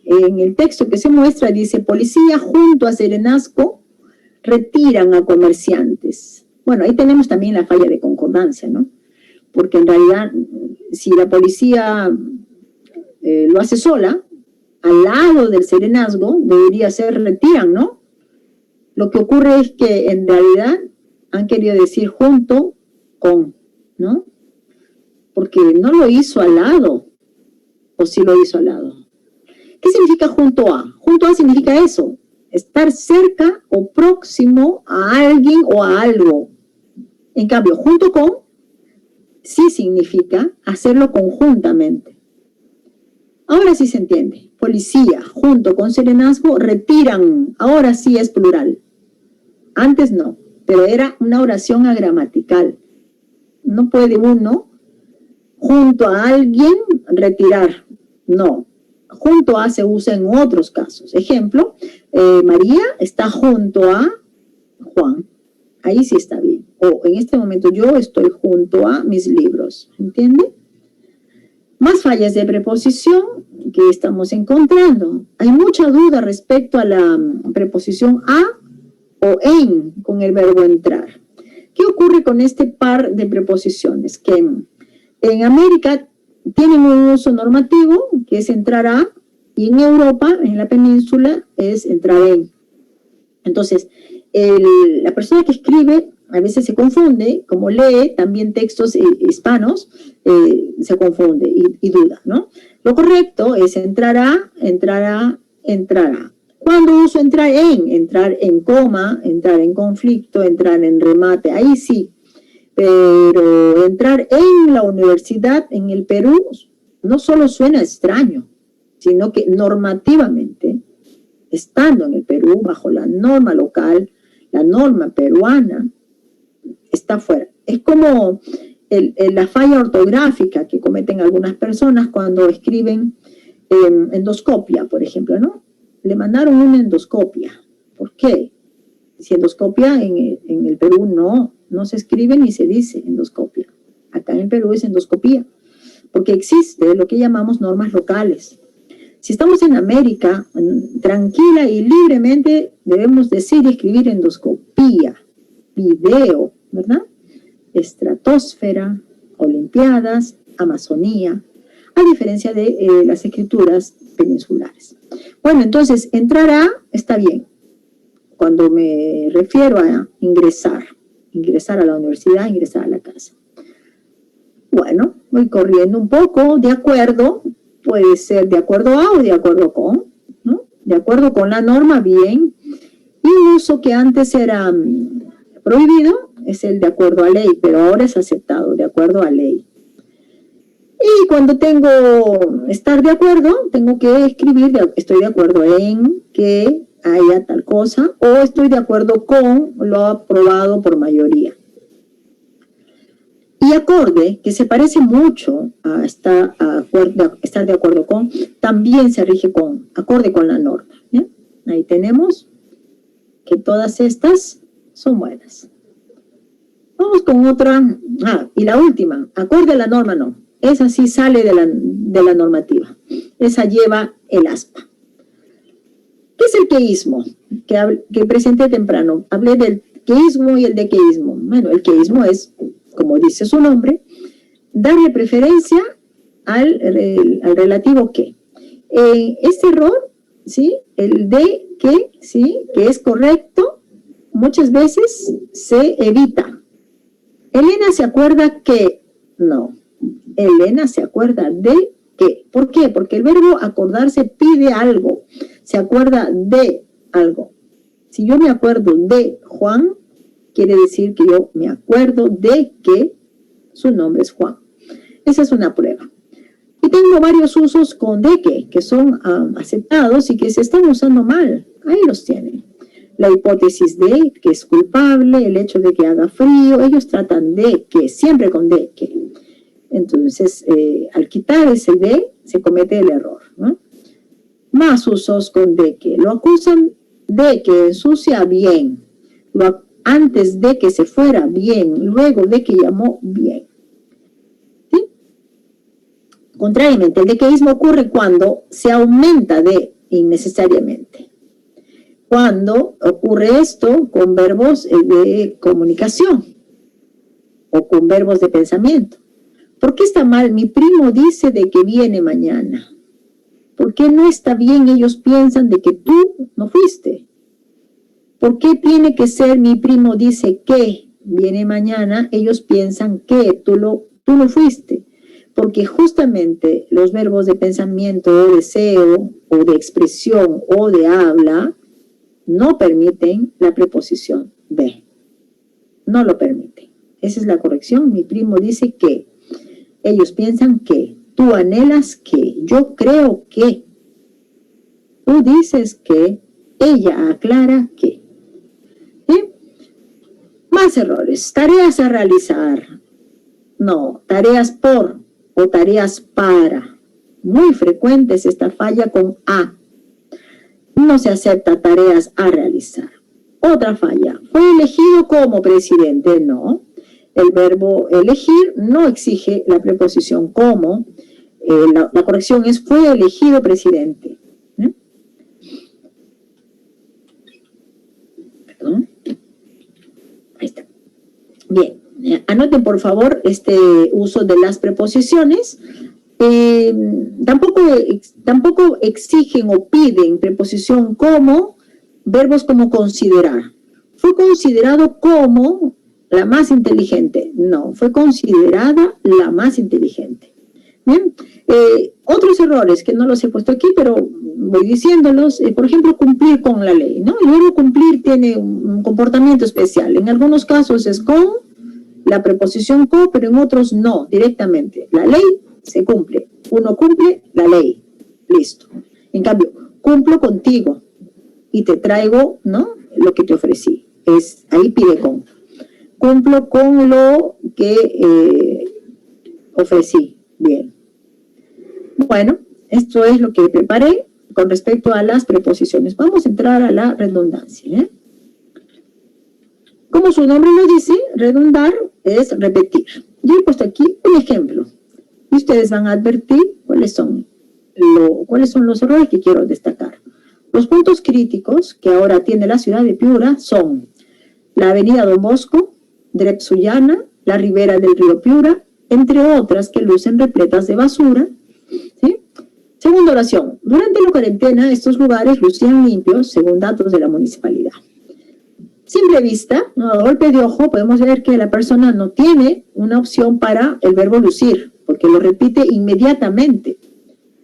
en el texto que se muestra dice: policía junto a Serenazgo retiran a comerciantes. Bueno, ahí tenemos también la falla de concordancia, ¿no? Porque en realidad, si la policía lo hace sola, al lado del Serenazgo, debería ser retiran, ¿no? Lo que ocurre es que en realidad han querido decir junto con, ¿no? Porque no lo hizo al lado, o sí lo hizo al lado. ¿Qué significa junto a? Junto a significa eso, estar cerca o próximo a alguien o a algo. En cambio, junto con sí significa hacerlo conjuntamente. Ahora sí se entiende. Policía junto con Serenazgo retiran. Ahora sí es plural. Antes no, pero era una oración agramatical. No puede uno junto a alguien retirar. No. Junto a se usa en otros casos. Ejemplo, María está junto a Juan. Ahí sí está bien. O en este momento yo estoy junto a mis libros. ¿Entiende? Más fallas de preposición que estamos encontrando. Hay mucha duda respecto a la preposición a o en con el verbo entrar. ¿Qué ocurre con este par de preposiciones? Que en América tienen un uso normativo, que es entrar a, y en Europa, en la península, es entrar en. Entonces, la persona que escribe a veces se confunde, como lee también textos hispanos, se confunde y duda, ¿no? Lo correcto es entrar a, entrar a, entrar a. ¿Cuándo uso entrar en coma, entrar en conflicto, entrar en remate? Ahí sí. Pero entrar en la universidad en el Perú no solo suena extraño, sino que normativamente, estando en el Perú bajo la norma local, la norma peruana, está fuera. Es como la falla ortográfica que cometen algunas personas cuando escriben endoscopia, por ejemplo, ¿no? Le mandaron una endoscopia. ¿Por qué? Si endoscopia en el Perú no se escribe ni se dice endoscopia. Acá en el Perú es endoscopía, porque existe lo que llamamos normas locales. Si estamos en América, tranquila y libremente debemos decir y escribir endoscopía, video, ¿verdad? Estratosfera, Olimpiadas, Amazonía, a diferencia de las escrituras peninsulares. Bueno, entonces, entrar a está bien. Cuando me refiero a ingresar a la universidad, ingresar a la casa. Bueno, voy corriendo un poco, de acuerdo, puede ser de acuerdo a o de acuerdo con, ¿no? De acuerdo con la norma, bien. Y un uso que antes era prohibido es el de acuerdo a ley, pero ahora es aceptado, de acuerdo a ley. Y cuando tengo estar de acuerdo, tengo que escribir, estoy de acuerdo en que haya tal cosa, o estoy de acuerdo con lo aprobado por mayoría. Y acorde, que se parece mucho a estar de acuerdo con, también se rige con, acorde con la norma. ¿Bien? Ahí tenemos que todas estas son buenas. Vamos con otra. Y la última, acorde a la norma no. Esa sí sale de la normativa. Esa lleva el aspa. ¿Qué es el queísmo? Que presenté temprano. Hablé del queísmo y el dequeísmo. Bueno, el queísmo es, como dice su nombre, darle preferencia al relativo que. Este error, ¿sí? El de que, ¿sí? Que es correcto, muchas veces se evita. Elena se acuerda que, no. Elena se acuerda de que. ¿Por qué? Porque el verbo acordarse pide algo. Se acuerda de algo. Si yo me acuerdo de Juan, quiere decir que yo me acuerdo de que su nombre es Juan. Esa es una prueba. Y tengo varios usos con de que son aceptados y que se están usando mal. Ahí los tienen. La hipótesis de que es culpable, el hecho de que haga frío, ellos tratan de que, siempre con de que. Entonces, al quitar ese de, se comete el error, ¿no? Más usos con de que. Lo acusan de que ensucia bien. Antes de que se fuera bien. Luego de que llamó bien. ¿Sí? Contrariamente, el dequeísmo ocurre cuando se aumenta de innecesariamente. Cuando ocurre esto con verbos de comunicación o con verbos de pensamiento. ¿Por qué está mal? Mi primo dice de que viene mañana. ¿Por qué no está bien? Ellos piensan de que tú no fuiste. ¿Por qué tiene que ser mi primo dice que viene mañana? Ellos piensan que tú no fuiste. Porque justamente los verbos de pensamiento o deseo o de expresión o de habla no permiten la preposición de. No lo permiten. Esa es la corrección. Mi primo dice que. Ellos piensan que. Tú anhelas que. Yo creo que. Tú dices que. Ella aclara que. ¿Sí? Más errores. Tareas a realizar. No. Tareas por o tareas para. Muy frecuente es esta falla con a. No se acepta tareas a realizar. Otra falla. ¿Fue elegido como presidente? No. El verbo elegir no exige la preposición como. La corrección es fue elegido presidente. Perdón. Ahí está. Bien. Anoten por favor este uso de las preposiciones. Tampoco exigen o piden preposición como, verbos como considerar. ¿Fue considerado como la más inteligente? No, fue considerada la más inteligente. Bien, otros errores que no los he puesto aquí, pero voy diciéndolos, por ejemplo, cumplir con la ley, ¿no? El verbo cumplir tiene un comportamiento especial. En algunos casos es con la preposición co, pero en otros no, directamente. La ley se cumple. Uno cumple la ley. Listo. En cambio, cumplo contigo y te traigo, ¿no?, lo que te ofrecí. Ahí pide con. Cumplo con lo que ofrecí. Bien. Bueno, esto es lo que preparé con respecto a las preposiciones. Vamos a entrar a la redundancia. Como su nombre lo dice, redundar es repetir. Yo he puesto aquí un ejemplo. Y ustedes van a advertir cuáles son los errores que quiero destacar. Los puntos críticos que ahora tiene la ciudad de Piura son la avenida Don Bosco, Drepsuyana, la ribera del río Piura, entre otras que lucen repletas de basura. ¿Sí? Segunda oración. Durante la cuarentena, estos lugares lucían limpios, según datos de la municipalidad. Simple vista, ¿no?, a golpe de ojo, podemos ver que la persona no tiene una opción para el verbo lucir, porque lo repite inmediatamente.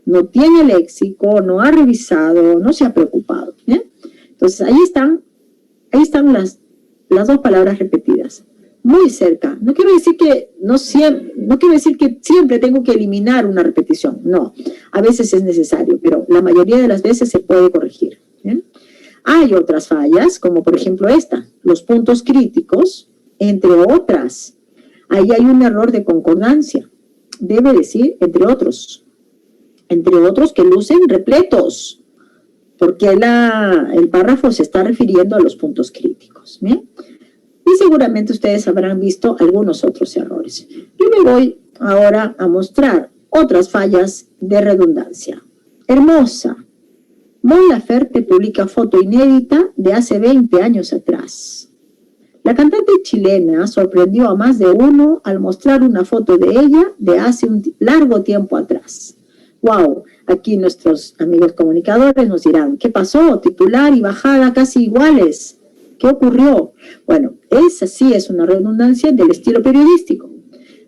No tiene léxico, no ha revisado, no se ha preocupado. Entonces, ahí están las dos palabras repetidas. Muy cerca. No quiero decir que siempre tengo que eliminar una repetición. No, a veces es necesario, pero la mayoría de las veces se puede corregir. Hay otras fallas, como por ejemplo esta, los puntos críticos, entre otras. Ahí hay un error de concordancia. Debe decir, entre otros que lucen repletos, porque el párrafo se está refiriendo a los puntos críticos. ¿Bien? Y seguramente ustedes habrán visto algunos otros errores. Yo me voy ahora a mostrar otras fallas de redundancia. Hermosa. Mon Laferte publica foto inédita de hace 20 años atrás. La cantante chilena sorprendió a más de uno al mostrar una foto de ella de hace un largo tiempo atrás. ¡Wow! Aquí nuestros amigos comunicadores nos dirán, ¿qué pasó? Titular y bajada casi iguales. ¿Qué ocurrió? Bueno, esa sí es una redundancia del estilo periodístico.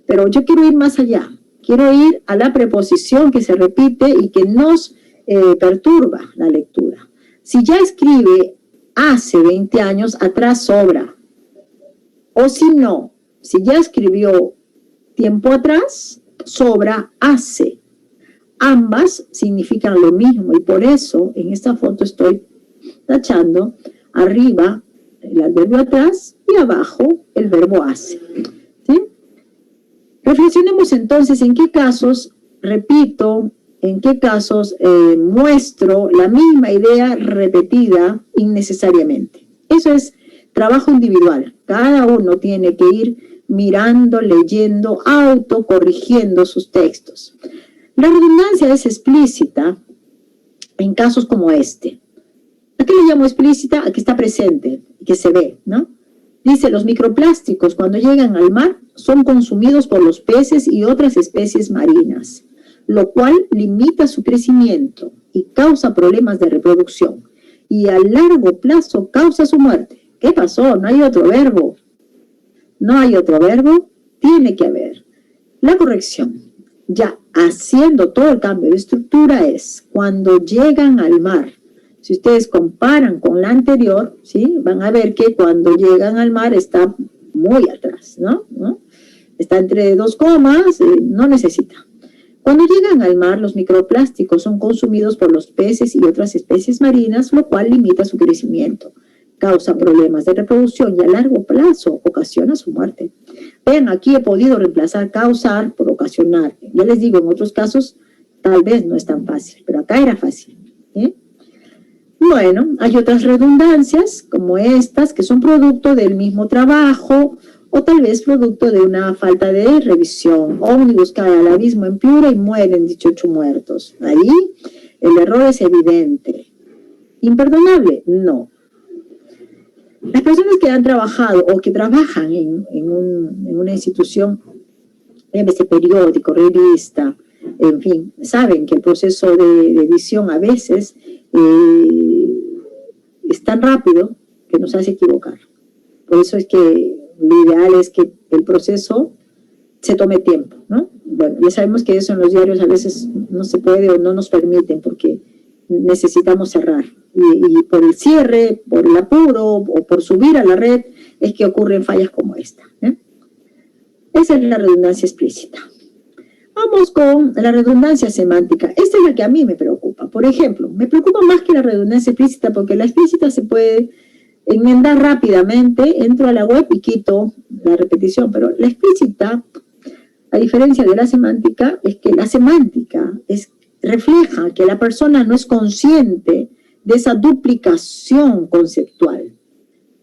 Pero yo quiero ir más allá. Quiero ir a la preposición que se repite y que nos perturba la lectura. Si ya escribe hace 20 años, atrás sobra. O si no, si ya escribió tiempo atrás, sobra hace. Ambas significan lo mismo y por eso en esta foto estoy tachando arriba el adverbio atrás y abajo el verbo hace. ¿Sí? Reflexionemos entonces en qué casos, repito, en qué casos muestro la misma idea repetida innecesariamente. Eso es trabajo individual. Cada uno tiene que ir mirando, leyendo, autocorrigiendo sus textos. La redundancia es explícita en casos como este. ¿A qué le llamo explícita? A que está presente, que se ve, ¿no? Dice, los microplásticos cuando llegan al mar son consumidos por los peces y otras especies marinas, lo cual limita su crecimiento y causa problemas de reproducción y a largo plazo causa su muerte. ¿Qué pasó? No hay otro verbo. No hay otro verbo, tiene que haber. La corrección, ya haciendo todo el cambio de estructura, es cuando llegan al mar. Si ustedes comparan con la anterior, ¿sí? Van a ver que cuando llegan al mar está muy atrás, ¿no? Está entre dos comas, no necesita. Cuando llegan al mar, los microplásticos son consumidos por los peces y otras especies marinas, lo cual limita su crecimiento, causa problemas de reproducción y a largo plazo ocasiona su muerte. Vean, aquí he podido reemplazar causar por ocasionar. Ya les digo, en otros casos tal vez no es tan fácil, pero acá era fácil. Bueno, hay otras redundancias como estas que son producto del mismo trabajo o tal vez producto de una falta de revisión. Ómnibus cae al abismo en Piura y mueren 18 muertos. Ahí el error es evidente. ¿Imperdonable? No. Las personas que han trabajado o que trabajan en una institución, llámese periódico, revista, en fin, saben que el proceso de edición a veces es tan rápido que nos hace equivocar. Por eso es que lo ideal es que el proceso se tome tiempo, ¿no? Bueno, ya sabemos que eso en los diarios a veces no se puede o no nos permiten porque necesitamos cerrar. Y por el cierre, por el apuro o por subir a la red es que ocurren fallas como esta. Esa es la redundancia explícita. Vamos con la redundancia semántica. Esta es la que a mí me preocupa. Por ejemplo, me preocupa más que la redundancia explícita porque la explícita se puede enmendar rápidamente, entro a la web y quito la repetición, pero la explícita, a diferencia de la semántica, es que la semántica refleja que la persona no es consciente de esa duplicación conceptual.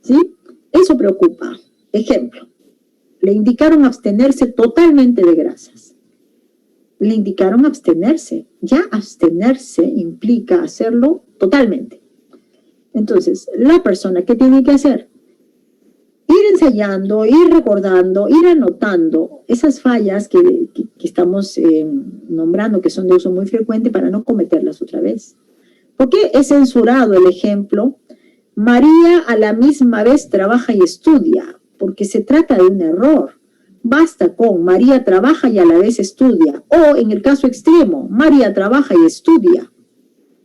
¿Sí? Eso preocupa. Ejemplo, le indicaron abstenerse totalmente de grasas. Le indicaron abstenerse. Ya abstenerse implica hacerlo totalmente. Entonces, la persona, ¿qué tiene que hacer? Ir ensayando, ir recordando, ir anotando esas fallas que estamos nombrando, que son de uso muy frecuente, para no cometerlas otra vez. ¿Por qué he censurado el ejemplo? María a la misma vez trabaja y estudia, porque se trata de un error. Basta con María trabaja y a la vez estudia. O en el caso extremo, María trabaja y estudia.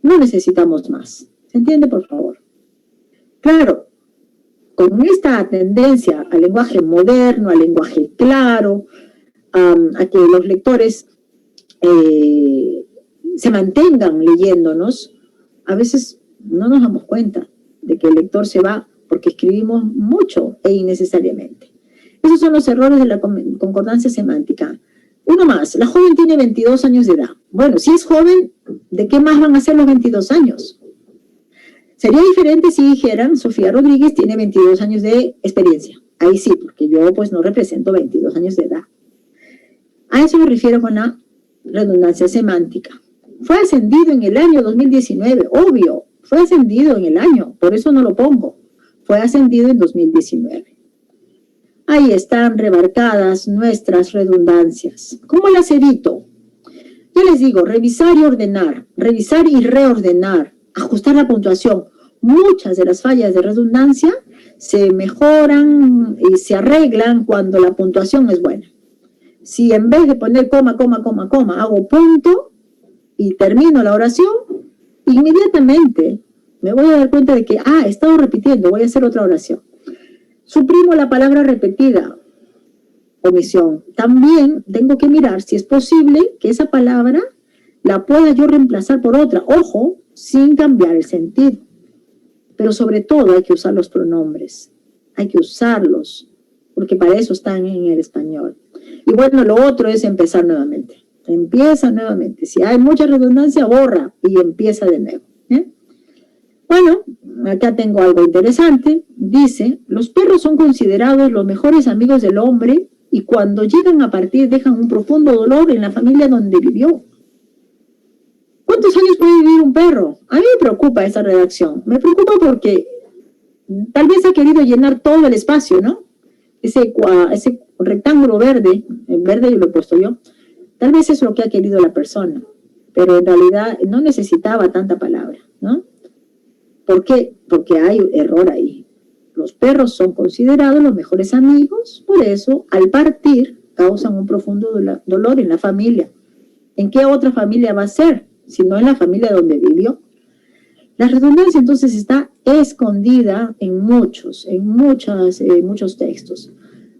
No necesitamos más. ¿Se entiende, por favor? Claro, con esta tendencia al lenguaje moderno, al lenguaje claro, a que los lectores se mantengan leyéndonos, a veces no nos damos cuenta de que el lector se va porque escribimos mucho e innecesariamente. Esos son los errores de la concordancia semántica. Uno más, la joven tiene 22 años de edad. Bueno, si es joven, ¿de qué más van a ser los 22 años? Sería diferente si dijeran, Sofía Rodríguez tiene 22 años de experiencia. Ahí sí, porque yo pues no represento 22 años de edad. A eso me refiero con la redundancia semántica. Fue ascendido en el año 2019, obvio, fue ascendido en el año, por eso no lo pongo. Fue ascendido en 2019. Ahí están remarcadas nuestras redundancias. ¿Cómo las evito? Yo les digo, revisar y reordenar, ajustar la puntuación. Muchas de las fallas de redundancia se mejoran y se arreglan cuando la puntuación es buena. Si en vez de poner coma, hago punto y termino la oración, inmediatamente me voy a dar cuenta de que, he estado repitiendo, voy a hacer otra oración. Suprimo la palabra repetida, omisión. También tengo que mirar si es posible que esa palabra la pueda yo reemplazar por otra. Ojo, sin cambiar el sentido. Pero sobre todo hay que usar los pronombres. Hay que usarlos, porque para eso están en el español. Y bueno, lo otro es empezar nuevamente. Empieza nuevamente. Si hay mucha redundancia, borra y empieza de nuevo. Bueno, acá tengo algo interesante. Dice, los perros son considerados los mejores amigos del hombre y cuando llegan a partir dejan un profundo dolor en la familia donde vivió. ¿Cuántos años puede vivir un perro? A mí me preocupa esa redacción. Me preocupa porque tal vez ha querido llenar todo el espacio, ¿no? Ese rectángulo verde, en verde yo lo he puesto yo, tal vez es lo que ha querido la persona, pero en realidad no necesitaba tanta palabra, ¿no? ¿Por qué? Porque hay error ahí. Los perros son considerados los mejores amigos, por eso al partir causan un profundo dolor en la familia. ¿En qué otra familia va a ser? Si no en la familia donde vivió. La redundancia entonces está escondida en muchos textos.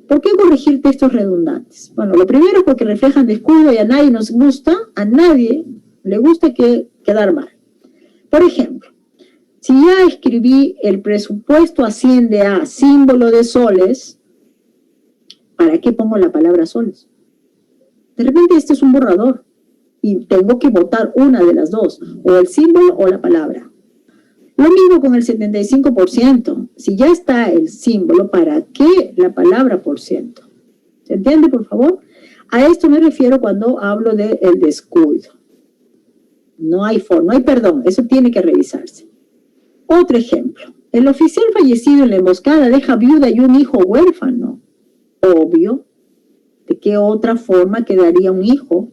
¿Por qué corregir textos redundantes? Bueno, lo primero es porque reflejan descuido y a nadie nos gusta, a nadie le gusta quedar mal. Por ejemplo, si ya escribí el presupuesto asciende a símbolo de soles, ¿para qué pongo la palabra soles? De repente este es un borrador y tengo que votar una de las dos, o el símbolo o la palabra. Lo mismo con el 75%. Si ya está el símbolo, ¿para qué la palabra por ciento? ¿Se entiende, por favor? A esto me refiero cuando hablo del descuido. No hay perdón, eso tiene que revisarse. Otro ejemplo. El oficial fallecido en la emboscada deja viuda y un hijo huérfano. Obvio. ¿De qué otra forma quedaría un hijo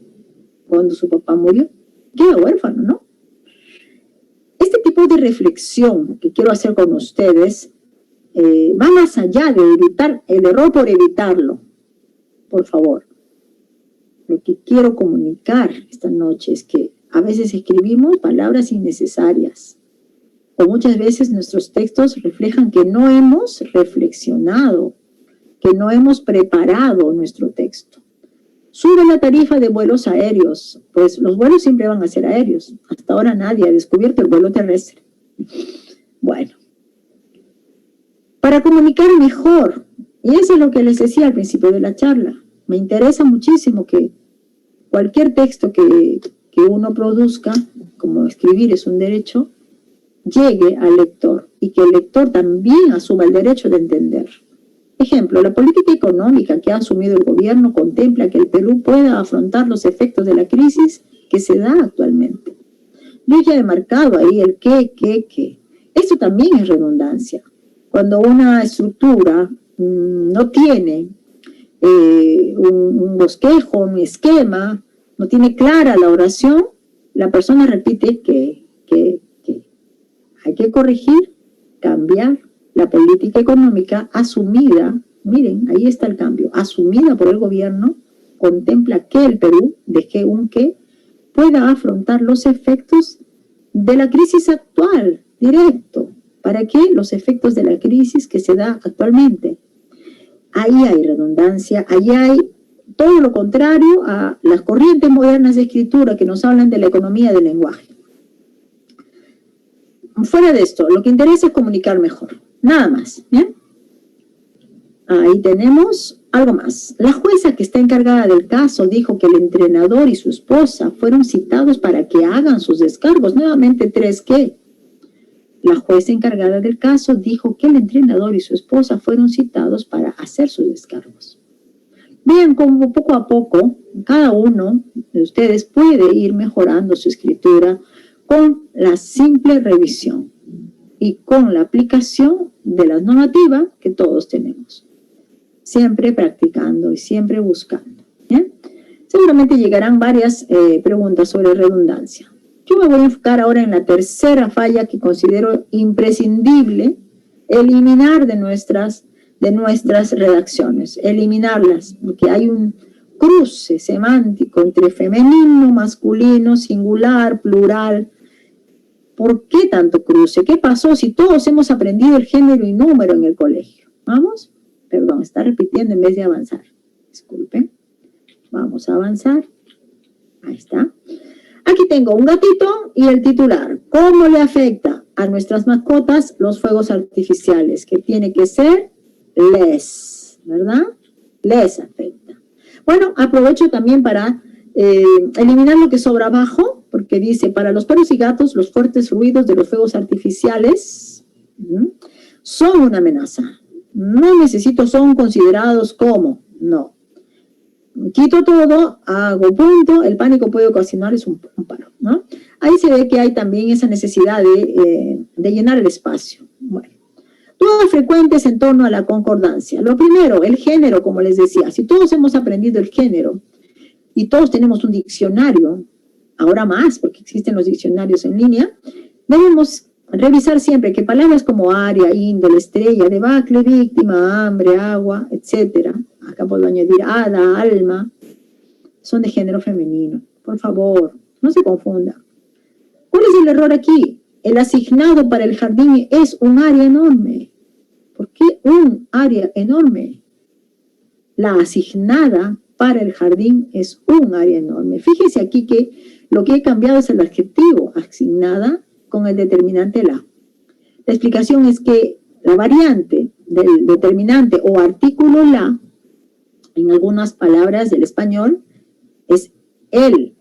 cuando su papá murió? Queda huérfano, ¿no? Este tipo de reflexión que quiero hacer con ustedes va más allá de evitar el error por evitarlo. Por favor. Lo que quiero comunicar esta noche es que a veces escribimos palabras innecesarias. O muchas veces nuestros textos reflejan que no hemos reflexionado, que no hemos preparado nuestro texto. Sube la tarifa de vuelos aéreos, pues los vuelos siempre van a ser aéreos. Hasta ahora nadie ha descubierto el vuelo terrestre. Bueno, para comunicar mejor, y eso es lo que les decía al principio de la charla, me interesa muchísimo que cualquier texto que uno produzca, como escribir es un derecho, llegue al lector y que el lector también asuma el derecho de entender. Ejemplo, la política económica que ha asumido el gobierno contempla que el Perú pueda afrontar los efectos de la crisis que se da actualmente. Yo ya he marcado ahí el qué. Esto también es redundancia. Cuando una estructura no tiene un bosquejo, un esquema, no tiene clara la oración, la persona repite que. Hay que corregir, cambiar la política económica asumida, miren, ahí está el cambio, asumida por el gobierno, contempla que el Perú, deje un que, pueda afrontar los efectos de la crisis actual, directo. ¿Para qué? Los efectos de la crisis que se da actualmente. Ahí hay redundancia, ahí hay todo lo contrario a las corrientes modernas de escritura que nos hablan de la economía del lenguaje. Fuera de esto, lo que interesa es comunicar mejor. Nada más, ¿bien? Ahí tenemos algo más. La jueza que está encargada del caso dijo que el entrenador y su esposa fueron citados para que hagan sus descargos. Nuevamente, tres que. La jueza encargada del caso dijo que el entrenador y su esposa fueron citados para hacer sus descargos. Vean cómo poco a poco cada uno de ustedes puede ir mejorando su escritura con la simple revisión y con la aplicación de la normativa que todos tenemos. Siempre practicando y siempre buscando. ¿Bien? Seguramente llegarán varias preguntas sobre redundancia. Yo me voy a enfocar ahora en la tercera falla que considero imprescindible eliminar de nuestras redacciones. Eliminarlas, porque hay un cruce semántico entre femenino, masculino, singular, plural. ¿Por qué tanto cruce? ¿Qué pasó si todos hemos aprendido el género y número en el colegio? Vamos. Perdón, está repitiendo en vez de avanzar. Disculpen. Vamos a avanzar. Ahí está. Aquí tengo un gatito y el titular. ¿Cómo le afecta a nuestras mascotas los fuegos artificiales? Que tiene que ser les, ¿verdad? Les afecta. Bueno, aprovecho también para eliminar lo que sobra abajo, porque dice, para los perros y gatos, los fuertes ruidos de los fuegos artificiales son una amenaza. No necesito, son considerados como, no. Quito todo, hago punto, el pánico puede ocasionarles un paro, ¿no? Ahí se ve que hay también esa necesidad de llenar el espacio. Bueno, dudas frecuentes en torno a la concordancia. Lo primero, el género, como les decía. Si todos hemos aprendido el género y todos tenemos un diccionario, ahora más, porque existen los diccionarios en línea, debemos revisar siempre que palabras como área, índole, estrella, debacle, víctima, hambre, agua, etcétera, acá puedo añadir hada, alma, son de género femenino. Por favor, no se confunda. ¿Cuál es el error aquí? El asignado para el jardín es un área enorme. ¿Por qué un área enorme? La asignada para el jardín es un área enorme. Fíjense aquí que lo que he cambiado es el adjetivo asignada con el determinante la. La explicación es que la variante del determinante o artículo la, en algunas palabras del español, es el,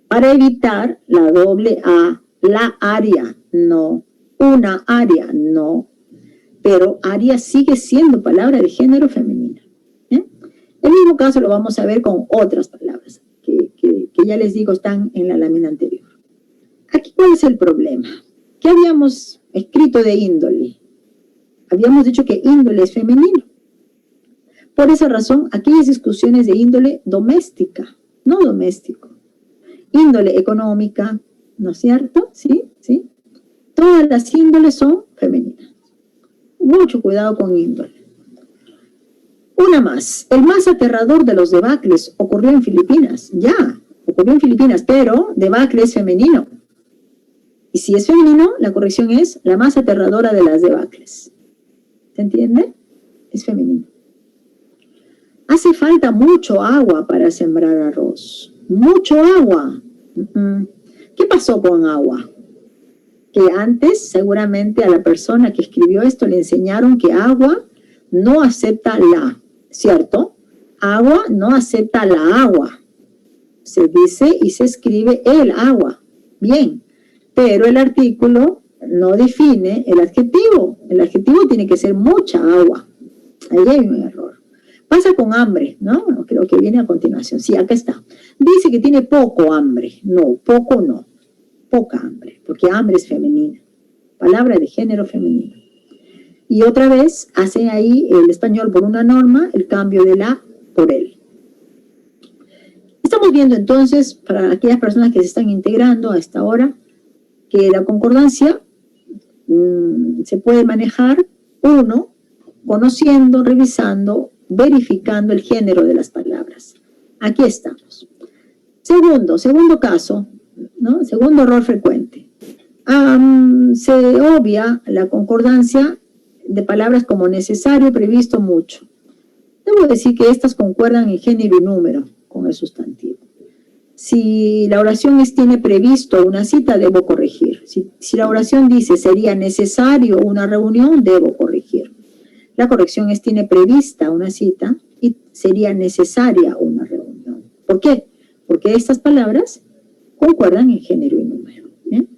para evitar la doble A, la área, no, una área, no, pero área sigue siendo palabra de género femenino. El mismo caso lo vamos a ver con otras palabras, que ya les digo están en la lámina anterior. Aquí, ¿cuál es el problema? ¿Qué habíamos escrito de índole? Habíamos dicho que índole es femenino. Por esa razón, aquellas discusiones de índole doméstica, no doméstico. Índole económica, ¿no es cierto? ¿Sí? ¿Sí? Todas las índoles son femeninas. Mucho cuidado con índole. Una más. El más aterrador de los debacles ocurrió en Filipinas. Ya, ocurrió en Filipinas, pero debacle es femenino. Y si es femenino, la corrección es la más aterradora de las debacles. ¿Se entiende? Es femenino. Hace falta mucho agua para sembrar arroz. Mucho agua. ¿Qué pasó con agua? Que antes, seguramente, a la persona que escribió esto le enseñaron que agua no acepta la, ¿cierto? Agua no acepta la agua. Se dice y se escribe el agua. Bien. Pero el artículo no define el adjetivo. El adjetivo tiene que ser mucha agua. Ahí hay un error. Pasa con hambre, ¿no? Creo que viene a continuación. Sí, acá está. Dice que tiene poco hambre. No, poco no. Poca hambre, porque hambre es femenina. Palabra de género femenino. Y otra vez hace ahí el español por una norma, el cambio de la por el. Estamos viendo entonces, para aquellas personas que se están integrando a esta hora, que la concordancia se puede manejar, uno, conociendo, revisando, verificando el género de las palabras. Aquí estamos. Segundo caso, ¿no? Segundo error frecuente. Se obvia la concordancia de palabras como necesario, previsto, mucho. Debo decir que estas concuerdan en género y número con el sustantivo. Si la oración tiene previsto una cita, debo corregir. Si la oración dice sería necesario una reunión, debo corregir. La corrección tiene prevista una cita y sería necesaria una reunión. ¿Por qué? Porque estas palabras concuerdan en género y número. ¿Bien?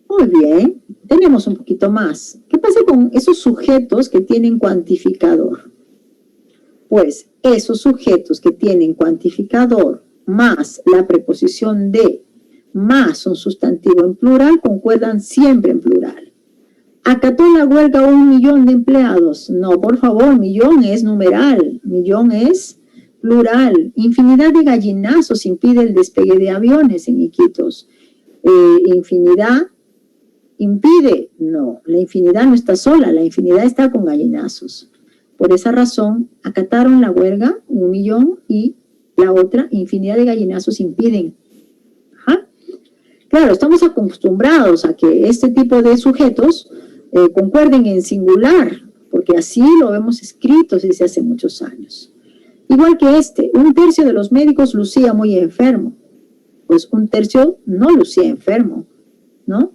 Muy bien, tenemos un poquito más. ¿Qué pasa con esos sujetos que tienen cuantificador? Pues esos sujetos que tienen cuantificador más la preposición de, más un sustantivo en plural, concuerdan siempre en plural. ¿Acató la huelga 1 millón de empleados? No, por favor, millón es numeral, millón es plural. Infinidad de gallinazos impide el despegue de aviones en Iquitos. Infinidad impide, no, la infinidad no está sola, la infinidad está con gallinazos. Por esa razón, acataron la huelga 1 millón y la otra, infinidad de gallinazos impiden. Ajá. Claro, estamos acostumbrados a que este tipo de sujetos concuerden en singular, porque así lo vemos escrito desde hace muchos años. Igual que 1/3 de los médicos lucía muy enfermo, pues 1/3 no lucía enfermo, ¿no?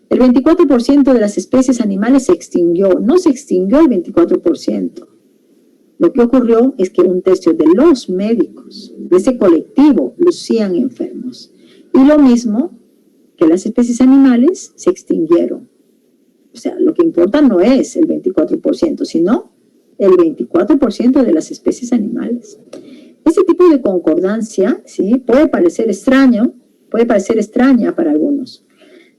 El 24% de las especies animales se extinguió, no se extinguió el 24%. Lo que ocurrió es que 1/3 de los médicos de ese colectivo lucían enfermos. Y lo mismo que las especies animales se extinguieron. O sea, lo que importa no es el 24%, sino el 24% de las especies animales. Ese tipo de concordancia, ¿sí?, puede parecer extraña para algunos.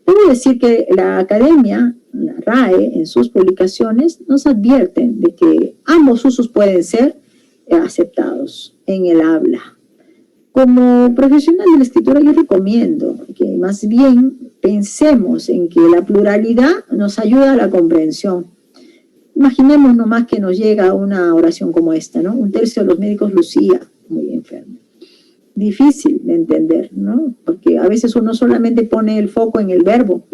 Debo decir que la academia, la RAE, en sus publicaciones, nos advierten de que ambos usos pueden ser aceptados en el habla. Como profesional de la escritura, yo recomiendo que más bien pensemos en que la pluralidad nos ayuda a la comprensión. Imaginemos nomás que nos llega una oración como esta, ¿no? 1/3 de los médicos lucía muy enfermo. Difícil de entender, ¿no? Porque a veces uno solamente pone el foco en el verbo.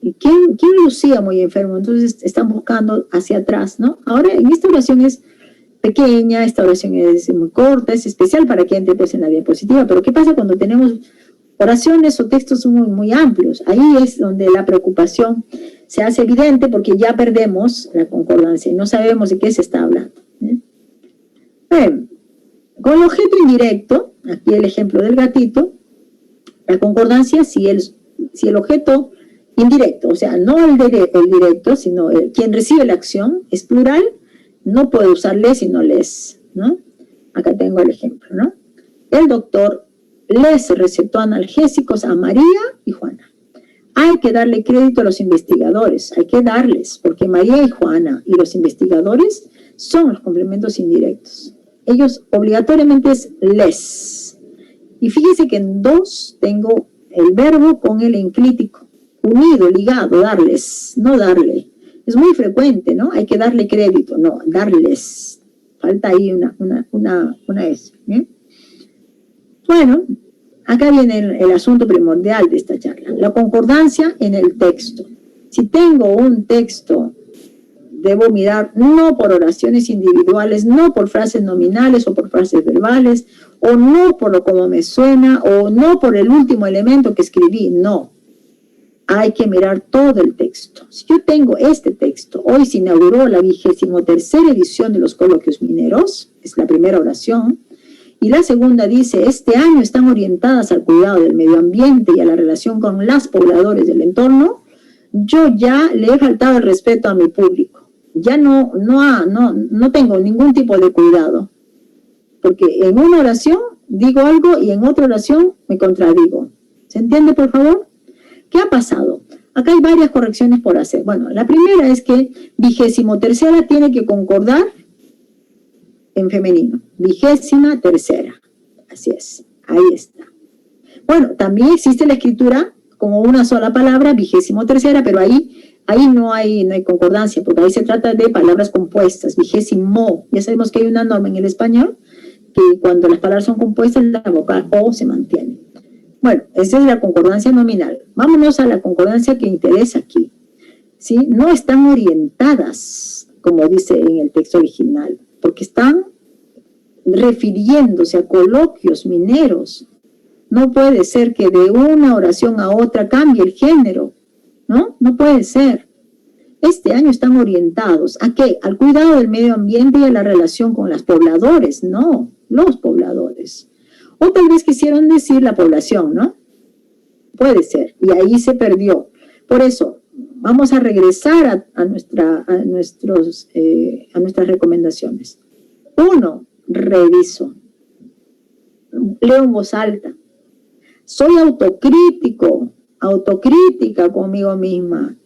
¿Y quién lucía muy enfermo? Entonces están buscando hacia atrás, ¿no? Ahora, en esta oración es pequeña, esta oración es muy corta, es especial para que entre pues en la diapositiva, pero ¿qué pasa cuando tenemos oraciones o textos muy, muy amplios? Ahí es donde la preocupación se hace evidente porque ya perdemos la concordancia y no sabemos de qué se está hablando. Bueno, con el objeto indirecto, aquí el ejemplo del gatito, la concordancia, si el objeto indirecto, o sea, no el directo, sino quien recibe la acción, es plural, no puede usar les sino les, ¿no? Acá tengo el ejemplo, ¿no? El doctor les recetó analgésicos a María y Juana. Hay que darle crédito a los investigadores, hay que darles, porque María y Juana y los investigadores son los complementos indirectos. Ellos obligatoriamente es les. Y fíjense que en 2 tengo el verbo con el enclítico, unido, ligado, darles, no darle. Es muy frecuente, ¿no? Hay que darle crédito, no, darles. Falta ahí una S. ¿Bien? Bueno, acá viene el asunto primordial de esta charla, la concordancia en el texto. Si tengo un texto, debo mirar no por oraciones individuales, no por frases nominales o por frases verbales, o no por lo como me suena, o no por el último elemento que escribí, no. Hay que mirar todo el texto. Si yo tengo este texto, hoy se inauguró la 23ª edición de los coloquios mineros, es la primera oración, y la segunda dice, este año están orientadas al cuidado del medio ambiente y a la relación con las pobladores del entorno, yo ya le he faltado el respeto a mi público. Ya no tengo ningún tipo de cuidado, porque en una oración digo algo y en otra oración me contradigo. ¿Se entiende, por favor? ¿Qué ha pasado? Acá hay varias correcciones por hacer. Bueno, la primera es que 23ª tiene que concordar en femenino. 23ª. Así es. Ahí está. Bueno, también existe la escritura como una sola palabra, 23ª, pero ahí no hay concordancia, porque ahí se trata de palabras compuestas, 20. Ya sabemos que hay una norma en el español que cuando las palabras son compuestas, la vocal O se mantiene. Bueno, esa es la concordancia nominal. Vámonos a la concordancia que interesa aquí. ¿Sí? No están orientadas, como dice en el texto original, porque están refiriéndose a coloquios mineros. No puede ser que de una oración a otra cambie el género, ¿no? No puede ser. Este año están orientados ¿a qué? Al cuidado del medio ambiente y a la relación con los pobladores, no, los pobladores. O tal vez quisieron decir la población, ¿no? Puede ser, y ahí se perdió. Por eso, vamos a regresar a nuestras recomendaciones. 1, reviso. Leo en voz alta. Soy autocrítica conmigo misma,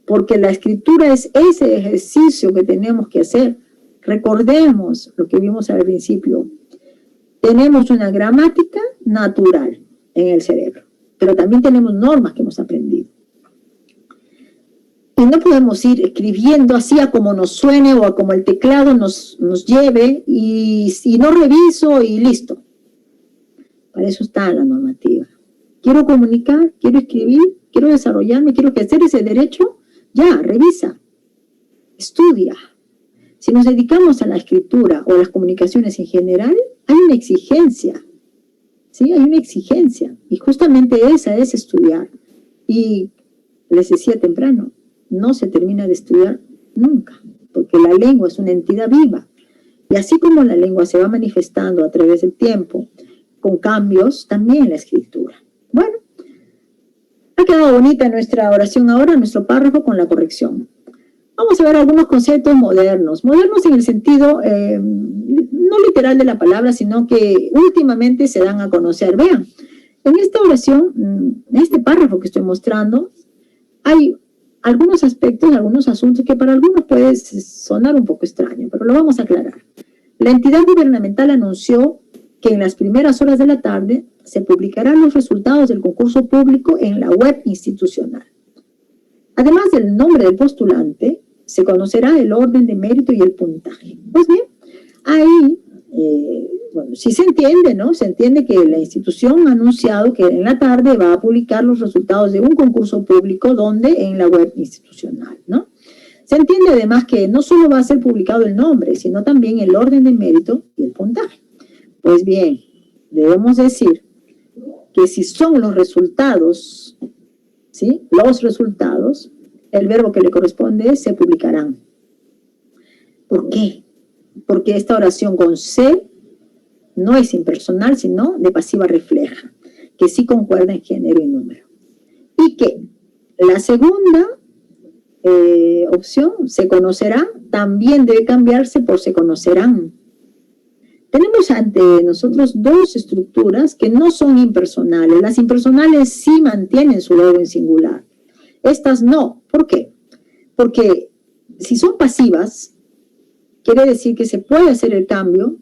porque la escritura es ese ejercicio que tenemos que hacer. Recordemos lo que vimos al principio. Tenemos una gramática natural en el cerebro, pero también tenemos normas que hemos aprendido. Y no podemos ir escribiendo así a como nos suene o a como el teclado nos lleve y no reviso y listo. Para eso está la normativa. Quiero comunicar, quiero escribir, quiero desarrollarme, quiero ejercer ese derecho. Ya, revisa, estudia, Si nos dedicamos a la escritura o a las comunicaciones en general, hay una exigencia, ¿sí? Hay una exigencia, y justamente esa es estudiar. Y les decía temprano, no se termina de estudiar nunca, porque la lengua es una entidad viva. Y así como la lengua se va manifestando a través del tiempo, con cambios, también la escritura. Bueno, ha quedado bonita nuestra oración ahora, nuestro párrafo con la corrección. Vamos a ver algunos conceptos modernos. Modernos en el sentido no literal de la palabra, sino que últimamente se dan a conocer. Vean, en esta oración, en este párrafo que estoy mostrando, hay algunos aspectos, algunos asuntos que para algunos puede sonar un poco extraño, pero lo vamos a aclarar. La entidad gubernamental anunció que en las primeras horas de la tarde se publicarán los resultados del concurso público en la web institucional. Además del nombre del postulante, se conocerá el orden de mérito y el puntaje. Pues bien, ahí, bueno, sí se entiende, ¿no? Se entiende que la institución ha anunciado que en la tarde va a publicar los resultados de un concurso público, donde en la web institucional, ¿no? Se entiende además que no solo va a ser publicado el nombre, sino también el orden de mérito y el puntaje. Pues bien, debemos decir que si son los resultados, ¿sí? Los resultados, el verbo que le corresponde es se publicarán. ¿Por qué? Porque esta oración con se no es impersonal, sino de pasiva refleja, que sí concuerda en género y número. Y que la segunda opción, se conocerá, también debe cambiarse por se conocerán. Tenemos ante nosotros dos estructuras que no son impersonales. Las impersonales sí mantienen su verbo en singular. Estas no. ¿Por qué? Porque si son pasivas, quiere decir que se puede hacer el cambio,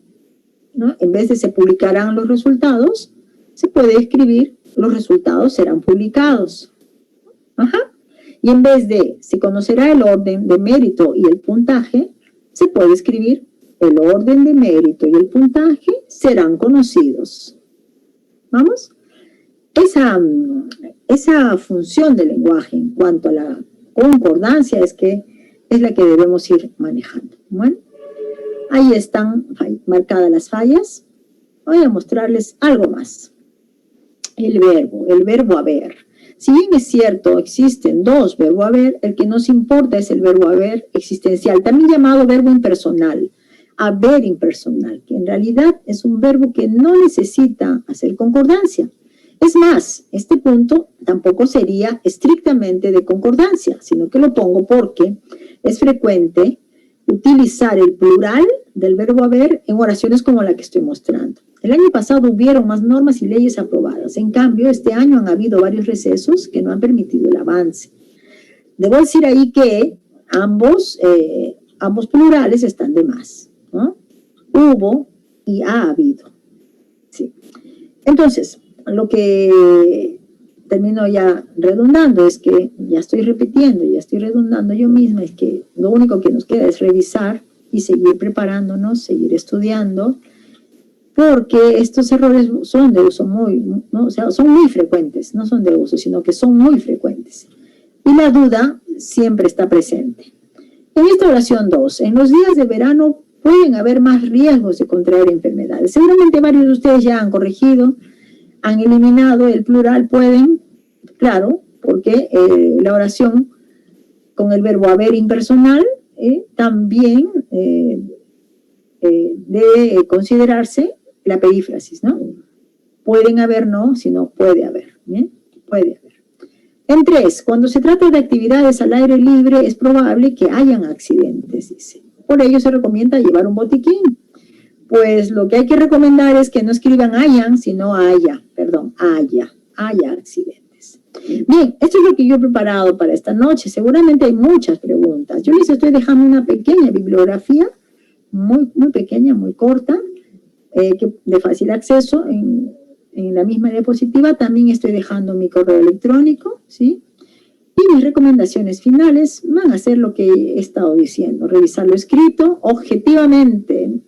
¿no? En vez de se publicarán los resultados, se puede escribir los resultados serán publicados. Ajá. Y en vez de se conocerá el orden de mérito y el puntaje, se puede escribir el orden de mérito y el puntaje serán conocidos. ¿Vamos? Esa función del lenguaje en cuanto a la concordancia es la que debemos ir manejando. Bueno, ahí están marcadas las fallas. Voy a mostrarles algo más. El verbo haber. Si bien es cierto, existen dos verbos haber, el que nos importa es el verbo haber existencial, también llamado verbo impersonal, haber impersonal, que en realidad es un verbo que no necesita hacer concordancia. Es más, este punto tampoco sería estrictamente de concordancia, sino que lo pongo porque es frecuente utilizar el plural del verbo haber en oraciones como la que estoy mostrando. El año pasado hubieron más normas y leyes aprobadas. En cambio, este año han habido varios recesos que no han permitido el avance. Debo decir ahí que ambos plurales están de más, ¿no? Hubo y ha habido. Sí. Entonces, lo que termino ya redundando es que ya estoy repitiendo, ya estoy redundando yo misma, es que lo único que nos queda es revisar y seguir preparándonos, seguir estudiando, porque estos errores son de uso ¿no? O sea, son muy frecuentes, no son de uso, sino que son muy frecuentes. Y la duda siempre está presente. En esta oración 2, en los días de verano pueden haber más riesgos de contraer enfermedades. Seguramente varios de ustedes ya han corregido, han eliminado el plural pueden, claro, porque la oración con el verbo haber impersonal también debe considerarse la perífrasis, ¿no? Pueden haber, no, sino puede haber, ¿bien? Puede haber. En 3, cuando se trata de actividades al aire libre, es probable que hayan accidentes, dice. Por ello se recomienda llevar un botiquín. Pues lo que hay que recomendar es que no escriban hayan, sino haya accidentes. Bien, esto es lo que yo he preparado para esta noche. Seguramente hay muchas preguntas. Yo les estoy dejando una pequeña bibliografía, muy pequeña, muy corta, de fácil acceso en la misma diapositiva. También estoy dejando mi correo electrónico, ¿sí? Y mis recomendaciones finales van a ser lo que he estado diciendo, revisar lo escrito objetivamente.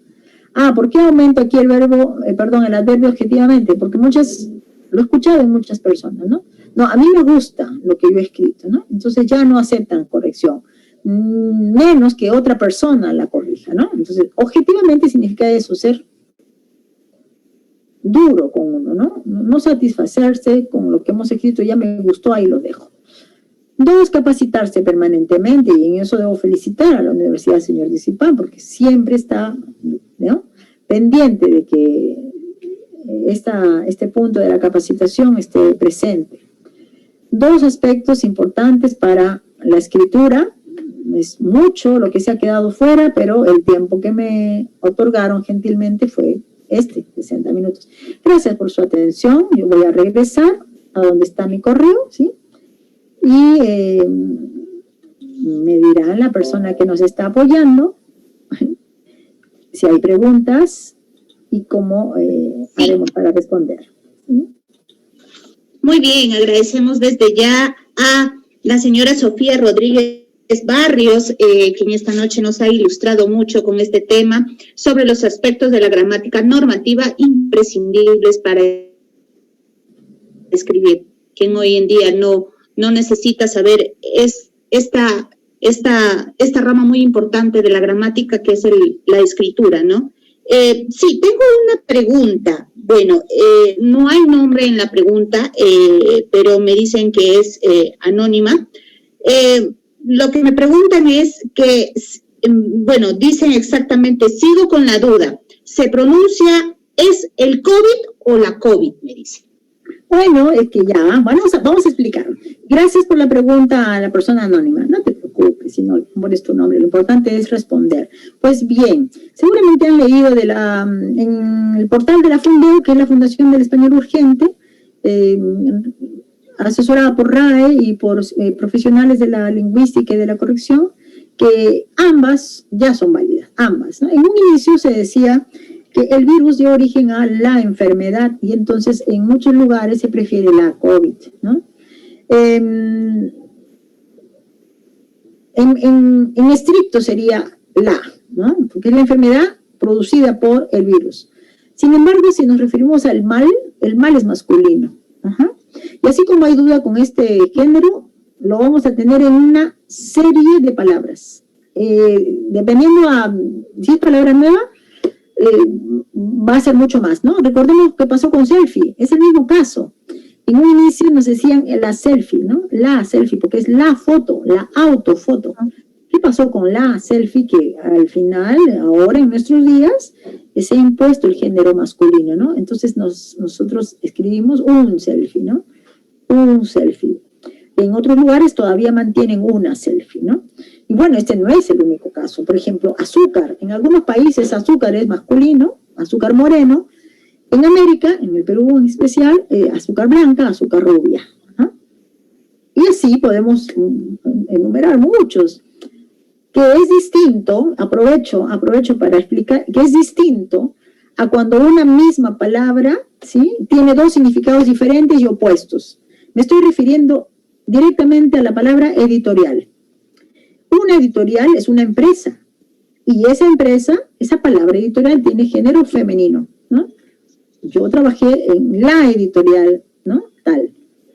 ¿Por qué aumento aquí el adverbio objetivamente? Porque lo he escuchado en muchas personas, ¿no? No, a mí me gusta lo que yo he escrito, ¿no? Entonces ya no aceptan corrección, menos que otra persona la corrija. corrija, ¿no? Entonces, objetivamente significa eso, ser duro con uno, ¿no? No satisfacerse con lo que hemos escrito, ya me gustó, ahí lo dejo. 2, capacitarse permanentemente, y en eso debo felicitar a la Universidad Señor Disipán, porque siempre está, ¿no?, pendiente de que este punto de la capacitación esté presente. 2 aspectos importantes para la escritura. Es mucho lo que se ha quedado fuera, pero el tiempo que me otorgaron gentilmente fue 60 minutos. Gracias por su atención. Yo voy a regresar a donde está mi correo, ¿sí? Y me dirá la persona que nos está apoyando si hay preguntas y cómo haremos para responder. ¿Sí? Muy bien, agradecemos desde ya a la señora Sofía Rodríguez Barrios, quien esta noche nos ha ilustrado mucho con este tema sobre los aspectos de la gramática normativa imprescindibles para escribir, quien hoy en día no necesita saber esta rama muy importante de la gramática, que es la escritura, ¿no? Sí, tengo una pregunta. Bueno, no hay nombre en la pregunta, pero me dicen que es anónima. Lo que me preguntan es que, bueno, dicen exactamente, sigo con la duda, ¿se pronuncia es el COVID o la COVID? Me dicen. Bueno, es que ya, vamos a explicar. Gracias por la pregunta a la persona anónima. No te preocupes si no pones tu nombre, lo importante es responder. Pues bien, seguramente han leído en el portal de la Fundeo, que es la Fundación del Español Urgente, asesorada por RAE y por profesionales de la lingüística y de la corrección, que ambas ya son válidas, ambas, ¿no? En un inicio se decía que el virus dio origen a la enfermedad, y entonces en muchos lugares se prefiere la COVID, ¿no? En estricto sería la, ¿no?, porque es la enfermedad producida por el virus. Sin embargo, si nos referimos al mal, el mal es masculino. Ajá. Y así como hay duda con este género, lo vamos a tener en una serie de palabras. Dependiendo a si es palabra nueva, va a ser mucho más, ¿no? Recordemos qué pasó con selfie, es el mismo caso. En un inicio nos decían la selfie, ¿no? La selfie, porque es la foto, la autofoto. ¿Qué pasó con la selfie? Que al final, ahora en nuestros días, se ha impuesto el género masculino, ¿no? Entonces nosotros escribimos un selfie, ¿no? Un selfie. En otros lugares todavía mantienen una selfie, ¿no? Y bueno, este no es el único caso. Por ejemplo, azúcar. En algunos países azúcar es masculino, azúcar moreno. En América, en el Perú en especial, azúcar blanca, azúcar rubia. ¿Ah? Y así podemos enumerar muchos. Que es distinto, aprovecho para explicar, que es distinto a cuando una misma palabra, ¿sí?, tiene 2 significados diferentes y opuestos. Me estoy refiriendo directamente a la palabra editorial. Una editorial es una empresa, y esa empresa, esa palabra editorial tiene género femenino, ¿no? Yo trabajé en la editorial, ¿no? Tal.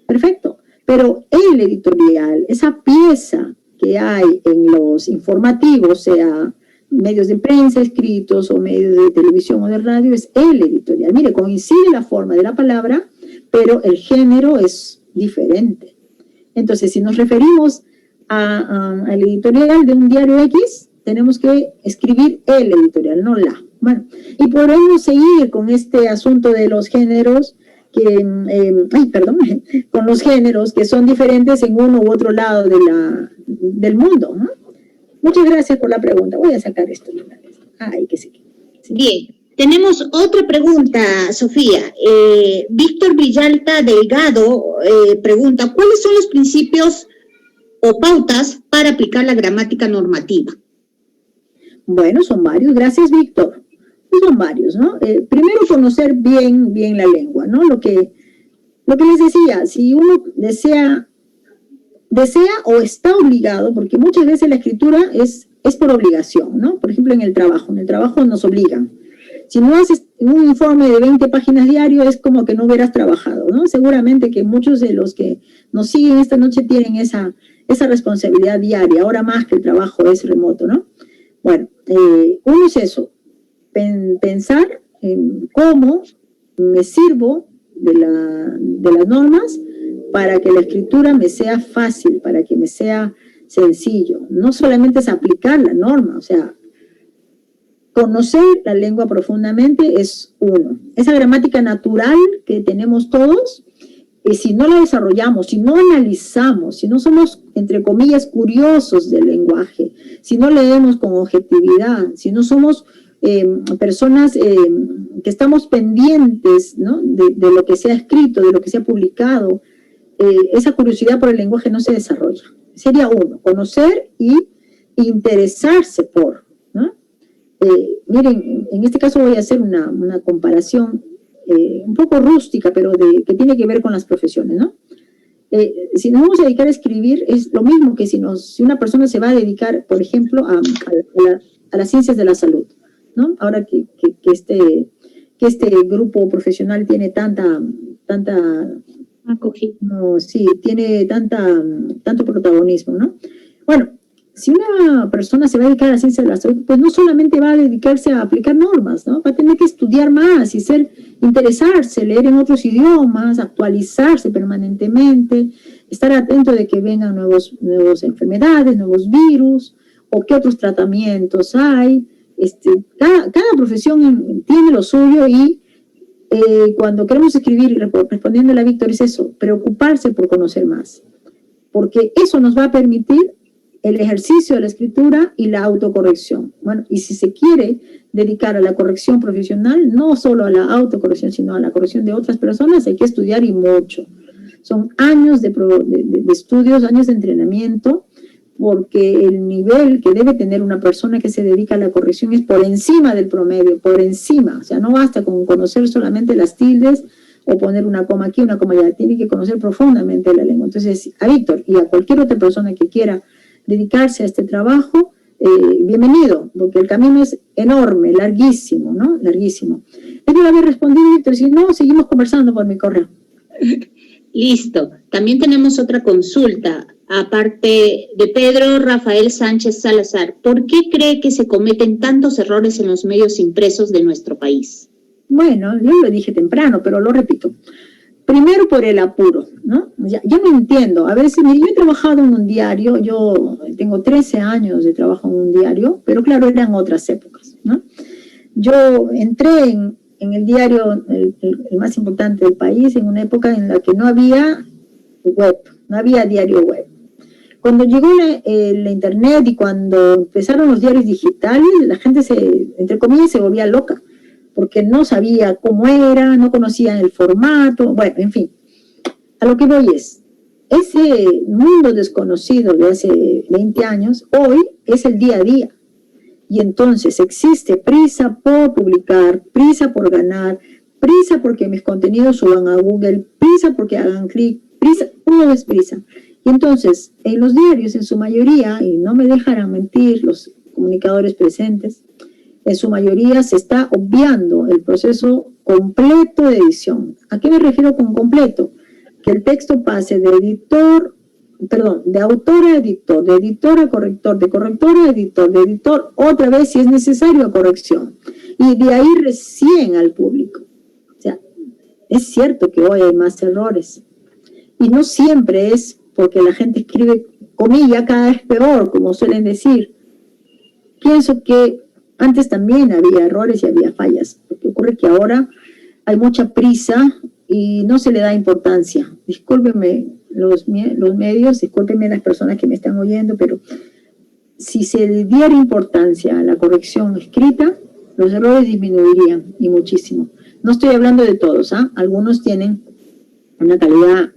Perfecto. Pero el editorial, esa pieza que hay en los informativos, sea medios de prensa escritos o medios de televisión o de radio, es el editorial. Mire, coincide la forma de la palabra, pero el género es diferente. Entonces, si nos referimos al editorial de un diario X, tenemos que escribir el editorial, no la. Bueno, y podemos seguir con este asunto de los géneros, con los géneros que son diferentes en uno u otro lado del mundo, ¿no? Muchas gracias por la pregunta. Voy a sacar esto. Ay, que sí. Bien, tenemos otra pregunta, Sofía. Víctor Villalta Delgado pregunta, ¿cuáles son los principios o pautas para aplicar la gramática normativa? Bueno, son varios. Gracias, Víctor. Son varios, ¿no? Primero, conocer bien la lengua, ¿no? Lo que les decía, si uno desea o está obligado, porque muchas veces la escritura es por obligación, ¿no? Por ejemplo, en el trabajo nos obligan. Si no haces un informe de 20 páginas diario, es como que no hubieras trabajado, ¿no? Seguramente que muchos de los que nos siguen esta noche tienen esa responsabilidad diaria, ahora más que el trabajo es remoto, ¿no? Bueno, uno es eso, pensar en cómo me sirvo de las normas para que la escritura me sea fácil, para que me sea sencillo. No solamente es aplicar la norma, o sea, conocer la lengua profundamente es uno. Esa gramática natural que tenemos todos, si no la desarrollamos, si no analizamos, si no somos, entre comillas, curiosos del lenguaje, si no leemos con objetividad, si no somos personas que estamos pendientes, ¿no?, de lo que se ha escrito, de lo que se ha publicado, esa curiosidad por el lenguaje no se desarrolla. Sería uno, conocer y interesarse por, ¿no? Miren, en este caso voy a hacer una comparación un poco rústica, pero que tiene que ver con las profesiones, ¿no? Si nos vamos a dedicar a escribir, es lo mismo que si una persona se va a dedicar, por ejemplo, a las ciencias de la salud, ¿no? Ahora que este grupo profesional tiene tanta acogida. No, sí, tiene tanto protagonismo, ¿no? Bueno, si una persona se va a dedicar a la ciencia de la salud, pues no solamente va a dedicarse a aplicar normas, ¿no? Va a tener que estudiar más y interesarse, leer en otros idiomas, actualizarse permanentemente, estar atento de que vengan nuevas enfermedades, nuevos virus, o qué otros tratamientos hay. Cada profesión tiene lo suyo y cuando queremos escribir, respondiendo a la Víctor, es eso, preocuparse por conocer más, porque eso nos va a permitir el ejercicio de la escritura y la autocorrección. Bueno, y si se quiere dedicar a la corrección profesional, no solo a la autocorrección, sino a la corrección de otras personas, hay que estudiar y mucho. Son años de estudios, años de entrenamiento, porque el nivel que debe tener una persona que se dedica a la corrección es por encima del promedio, por encima. O sea, no basta con conocer solamente las tildes o poner una coma aquí, una coma allá. Tiene que conocer profundamente la lengua. Entonces, a Víctor y a cualquier otra persona que quiera dedicarse a este trabajo, bienvenido, porque el camino es enorme, larguísimo, ¿no? Larguísimo. Espero haber respondido, Víctor. Si no, seguimos conversando por mi correo. Listo. También tenemos otra consulta, aparte de Pedro Rafael Sánchez Salazar. ¿Por qué cree que se cometen tantos errores en los medios impresos de nuestro país? Bueno, yo lo dije temprano, pero lo repito. Primero por el apuro, ¿no? Yo no entiendo. A veces, yo he trabajado en un diario, yo tengo 13 años de trabajo en un diario, pero claro, eran otras épocas, ¿no? Yo entré en el diario, el más importante del país, en una época en la que no había web, no había diario web. Cuando llegó la internet y cuando empezaron los diarios digitales, la gente entre comillas, se volvía loca, porque no sabía cómo era, no conocían el formato, bueno, en fin. A lo que voy es, ese mundo desconocido de hace 20 años, hoy es el día a día. Y entonces existe prisa por publicar, prisa por ganar, prisa porque mis contenidos suban a Google, prisa porque hagan clic, prisa, todo es prisa. Y entonces, en los diarios, en su mayoría, y no me dejarán mentir los comunicadores presentes, en su mayoría se está obviando el proceso completo de edición. ¿A qué me refiero con completo? Que el texto pase de autor a editor, de editor a corrector, de corrector a editor, de editor otra vez si es necesario a corrección. Y de ahí recién al público. O sea, es cierto que hoy hay más errores. Y no siempre es porque la gente escribe comilla cada vez peor, como suelen decir. Pienso que antes también había errores y había fallas. Lo que ocurre es que ahora hay mucha prisa y no se le da importancia. Discúlpenme los medios, discúlpenme las personas que me están oyendo, pero si se le diera importancia a la corrección escrita, los errores disminuirían y muchísimo. No estoy hablando de todos, ¿ah? Algunos tienen una calidad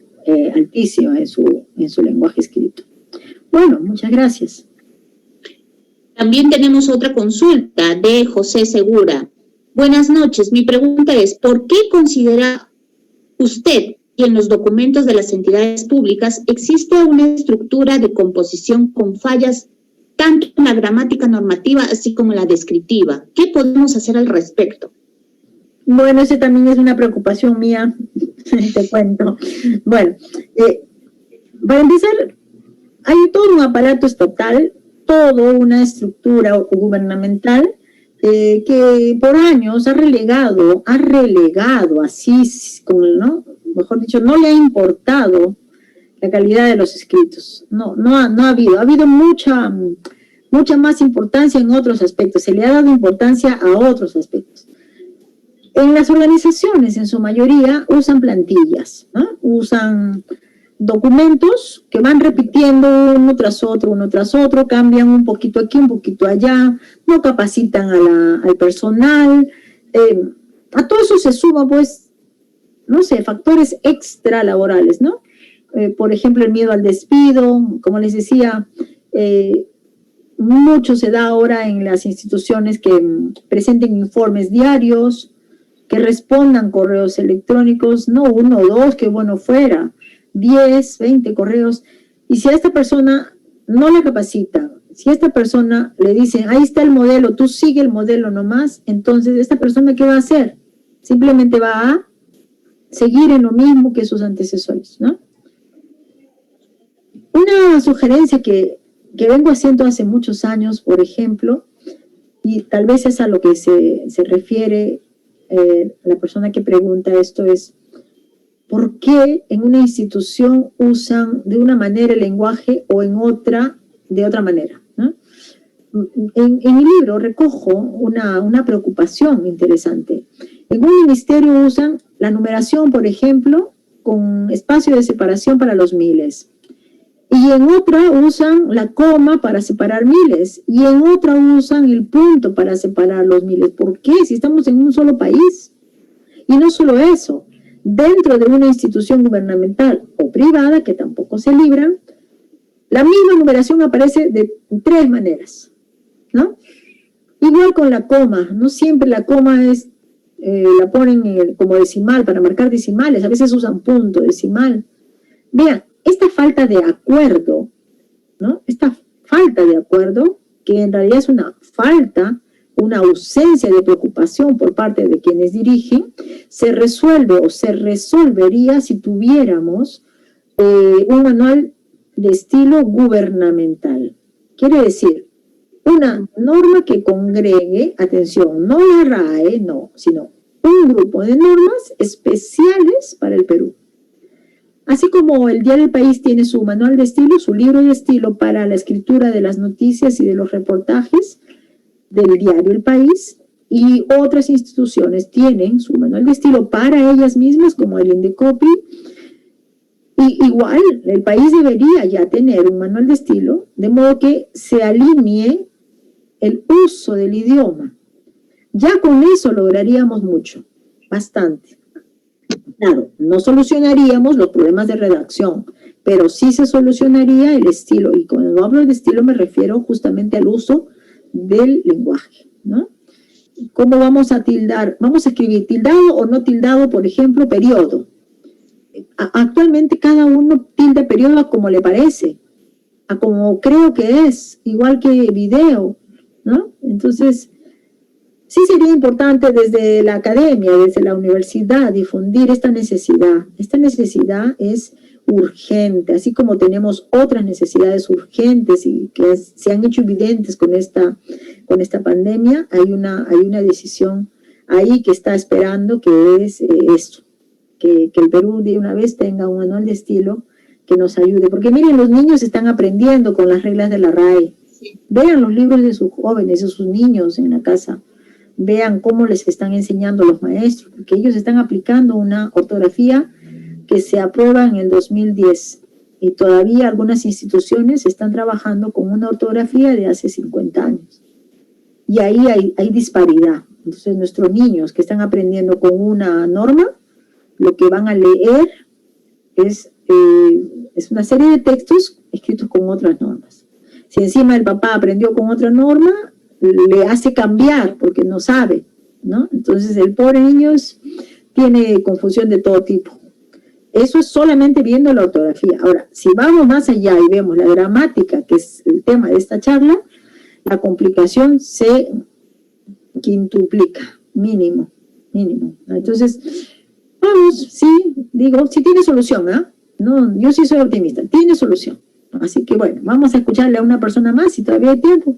altísima en su lenguaje escrito. Bueno, muchas gracias. También tenemos otra consulta de José Segura. Buenas noches. Mi pregunta es, ¿por qué considera usted que en los documentos de las entidades públicas existe una estructura de composición con fallas tanto en la gramática normativa así como en la descriptiva? ¿Qué podemos hacer al respecto? Bueno, ese también es una preocupación mía, te cuento. Bueno, para empezar, hay todo un aparato estatal, toda una estructura gubernamental que por años ha relegado así, ¿no? Mejor dicho, no le ha importado la calidad de los escritos. No ha habido mucha más importancia en otros aspectos, se le ha dado importancia a otros aspectos. En las organizaciones, en su mayoría, usan plantillas, ¿no? Usan documentos que van repitiendo uno tras otro, cambian un poquito aquí, un poquito allá, no capacitan al personal. A todo eso se suma, pues, no sé, factores extralaborales, ¿no? Por ejemplo, el miedo al despido, como les decía, mucho se da ahora en las instituciones que presenten informes diarios, que respondan correos electrónicos, no 1 o 2, que bueno fuera, 10, 20 correos, y si a esta persona no la capacita, si a esta persona le dicen, ahí está el modelo, tú sigue el modelo nomás, entonces esta persona ¿qué va a hacer? Simplemente va a seguir en lo mismo que sus antecesores, ¿no? Una sugerencia que vengo haciendo hace muchos años, por ejemplo, y tal vez es a lo que se refiere la persona que pregunta esto, es ¿por qué en una institución usan de una manera el lenguaje o en otra de otra manera? ¿No? En mi libro recojo una preocupación interesante. En un ministerio usan la numeración, por ejemplo, con espacio de separación para los miles. Y en otra usan la coma para separar miles. Y en otra usan el punto para separar los miles. ¿Por qué? Si estamos en un solo país. Y no solo eso. Dentro de una institución gubernamental o privada, que tampoco se libran, la misma numeración aparece de 3 maneras, ¿no? Igual con la coma. No siempre la coma es, la ponen como decimal para marcar decimales. A veces usan punto, decimal. Vean, esta falta de acuerdo, ¿no? Esta falta de acuerdo, que en realidad es una ausencia de preocupación por parte de quienes dirigen, se resuelve o se resolvería si tuviéramos un manual de estilo gubernamental. Quiere decir, una norma que congregue, atención, no la RAE, no, sino un grupo de normas especiales para el Perú. Así como el Diario El País tiene su manual de estilo, su libro de estilo para la escritura de las noticias y de los reportajes del Diario El País, y otras instituciones tienen su manual de estilo para ellas mismas, como el Indecopi, y igual el país debería ya tener un manual de estilo, de modo que se alinee el uso del idioma. Ya con eso lograríamos mucho, bastante. Claro, no solucionaríamos los problemas de redacción, pero sí se solucionaría el estilo, y cuando hablo de estilo me refiero justamente al uso del lenguaje, ¿no? ¿Cómo vamos a tildar? Vamos a escribir tildado o no tildado, por ejemplo, periodo. Actualmente cada uno tilda periodo a como le parece, a como creo que es, igual que video, ¿no? Entonces, sí sería importante desde la academia, desde la universidad, difundir esta necesidad. Esta necesidad es urgente, así como tenemos otras necesidades urgentes y que se han hecho evidentes con esta pandemia. Hay una decisión ahí que está esperando, que es esto, que el Perú de una vez tenga un manual de estilo que nos ayude, porque miren, los niños están aprendiendo con las reglas de la RAE. Vean los libros de sus jóvenes, de sus niños en la casa, vean cómo les están enseñando los maestros, porque ellos están aplicando una ortografía que se aprueba en el 2010 y todavía algunas instituciones están trabajando con una ortografía de hace 50 años. Y ahí hay disparidad. Entonces nuestros niños que están aprendiendo con una norma, lo que van a leer es una serie de textos escritos con otras normas. Si encima el papá aprendió con otra norma, le hace cambiar porque no sabe, ¿no? Entonces el pobre niño tiene confusión de todo tipo. Eso es solamente viendo la ortografía. Ahora, si vamos más allá y vemos la gramática, que es el tema de esta charla, la complicación se quintuplica, mínimo. Entonces, vamos, sí, digo, sí tiene solución, ¿ah? No, yo sí soy optimista, tiene solución. Así que bueno, vamos a escucharle a una persona más si todavía hay tiempo.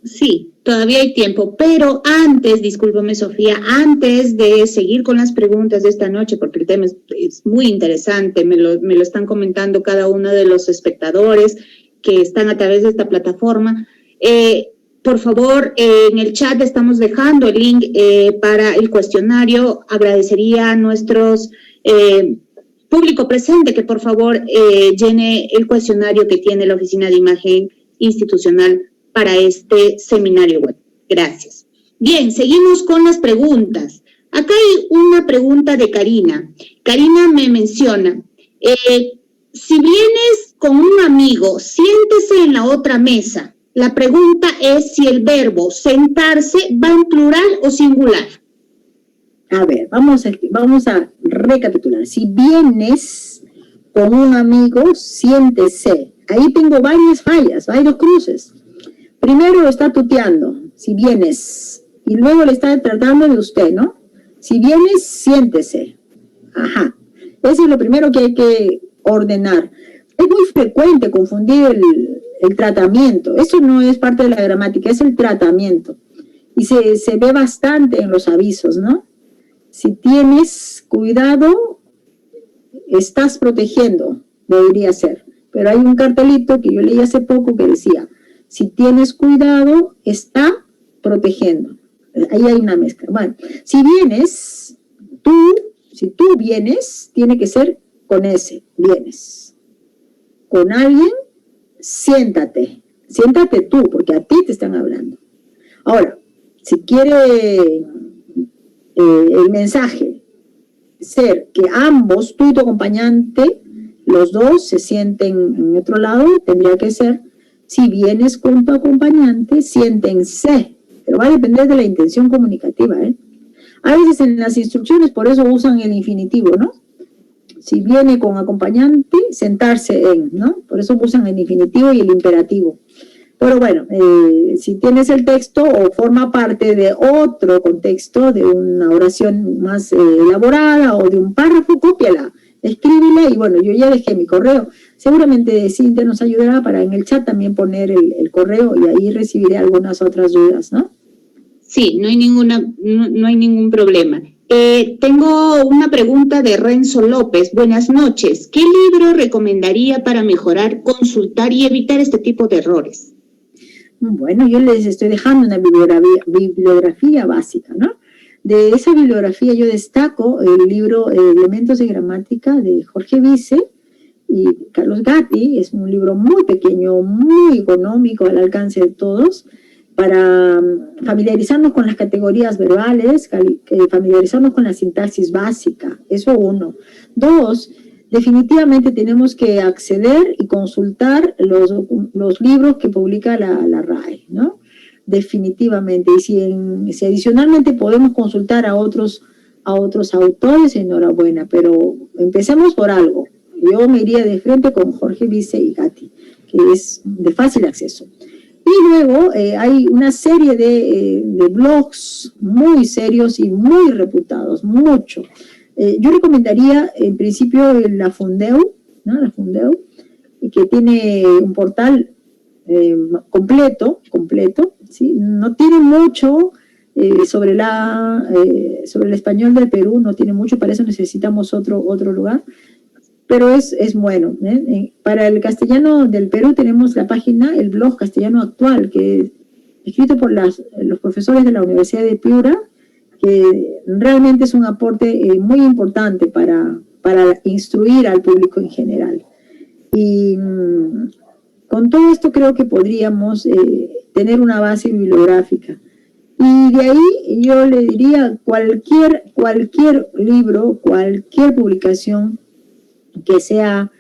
Sí, todavía hay tiempo, pero antes, discúlpame Sofía, antes de seguir con las preguntas de esta noche, porque el tema es muy interesante, me lo están comentando cada uno de los espectadores que están a través de esta plataforma, por favor, en el chat estamos dejando el link para el cuestionario. Agradecería a nuestros público presente que por favor llene el cuestionario que tiene la Oficina de Imagen Institucional para este seminario web. Gracias. Bien, seguimos con las preguntas. Acá hay una pregunta de Karina. Karina me menciona, si vienes con un amigo, siéntese en la otra mesa. La pregunta es si el verbo sentarse va en plural o singular. A ver, vamos a recapitular. Si vienes con un amigo, siéntese. Ahí tengo varias fallas, varios cruces. Primero lo está tuteando, si vienes, y luego le está tratando de usted, ¿no? Si vienes, siéntese. Ajá. Eso es lo primero que hay que ordenar. Es muy frecuente confundir el tratamiento. Eso no es parte de la gramática, es el tratamiento. Y se ve bastante en los avisos, ¿no? Si tienes cuidado, estás protegiendo, debería ser. Pero hay un cartelito que yo leí hace poco que decía, si tienes cuidado, está protegiendo. Ahí hay una mezcla. Bueno, si tú vienes, tiene que ser con ese, vienes. Con alguien, siéntate. Siéntate tú, porque a ti te están hablando. Ahora, si quiere el mensaje ser que ambos, tú y tu acompañante, los dos se sienten en otro lado, tendría que ser, si vienes con tu acompañante, siéntense. Pero va a depender de la intención comunicativa, ¿eh? A veces en las instrucciones por eso usan el infinitivo, ¿no? Si viene con acompañante, sentarse en, ¿no? Por eso usan el infinitivo y el imperativo. Pero bueno, si tienes el texto o forma parte de otro contexto, de una oración más elaborada o de un párrafo, cópiala, escríbela y bueno, yo ya dejé mi correo. Seguramente Cintia nos ayudará para en el chat también poner el correo y ahí recibiré algunas otras dudas, ¿no? Sí, no hay ningún problema. Tengo una pregunta de Renzo López. Buenas noches. ¿Qué libro recomendaría para mejorar, consultar y evitar este tipo de errores? Bueno, yo les estoy dejando una bibliografía básica, ¿no? De esa bibliografía yo destaco el libro Elementos de Gramática de Jorge Vice y Carlos Gatti. Es un libro muy pequeño, muy económico, al alcance de todos, para familiarizarnos con las categorías verbales, familiarizarnos con la sintaxis básica. Eso uno. Dos, definitivamente tenemos que acceder y consultar los libros que publica la RAE, ¿no? Definitivamente. Y si adicionalmente podemos consultar a otros autores, enhorabuena. Pero empecemos por algo. Yo me iría de frente con Jorge Vice y Gatti, que es de fácil acceso. Y luego hay una serie de blogs muy serios y muy reputados, mucho. Yo recomendaría en principio la Fundeu, ¿no? La Fundeu, que tiene un portal completo, ¿sí? No tiene mucho sobre el español del Perú, no tiene mucho, para eso necesitamos otro lugar. Pero es bueno, ¿eh? Para el castellano del Perú tenemos la página, el blog Castellano Actual, que es escrito por los profesores de la Universidad de Piura, que realmente es un aporte muy importante para instruir al público en general. Y con todo esto creo que podríamos tener una base bibliográfica. Y de ahí yo le diría cualquier libro, cualquier publicación que sea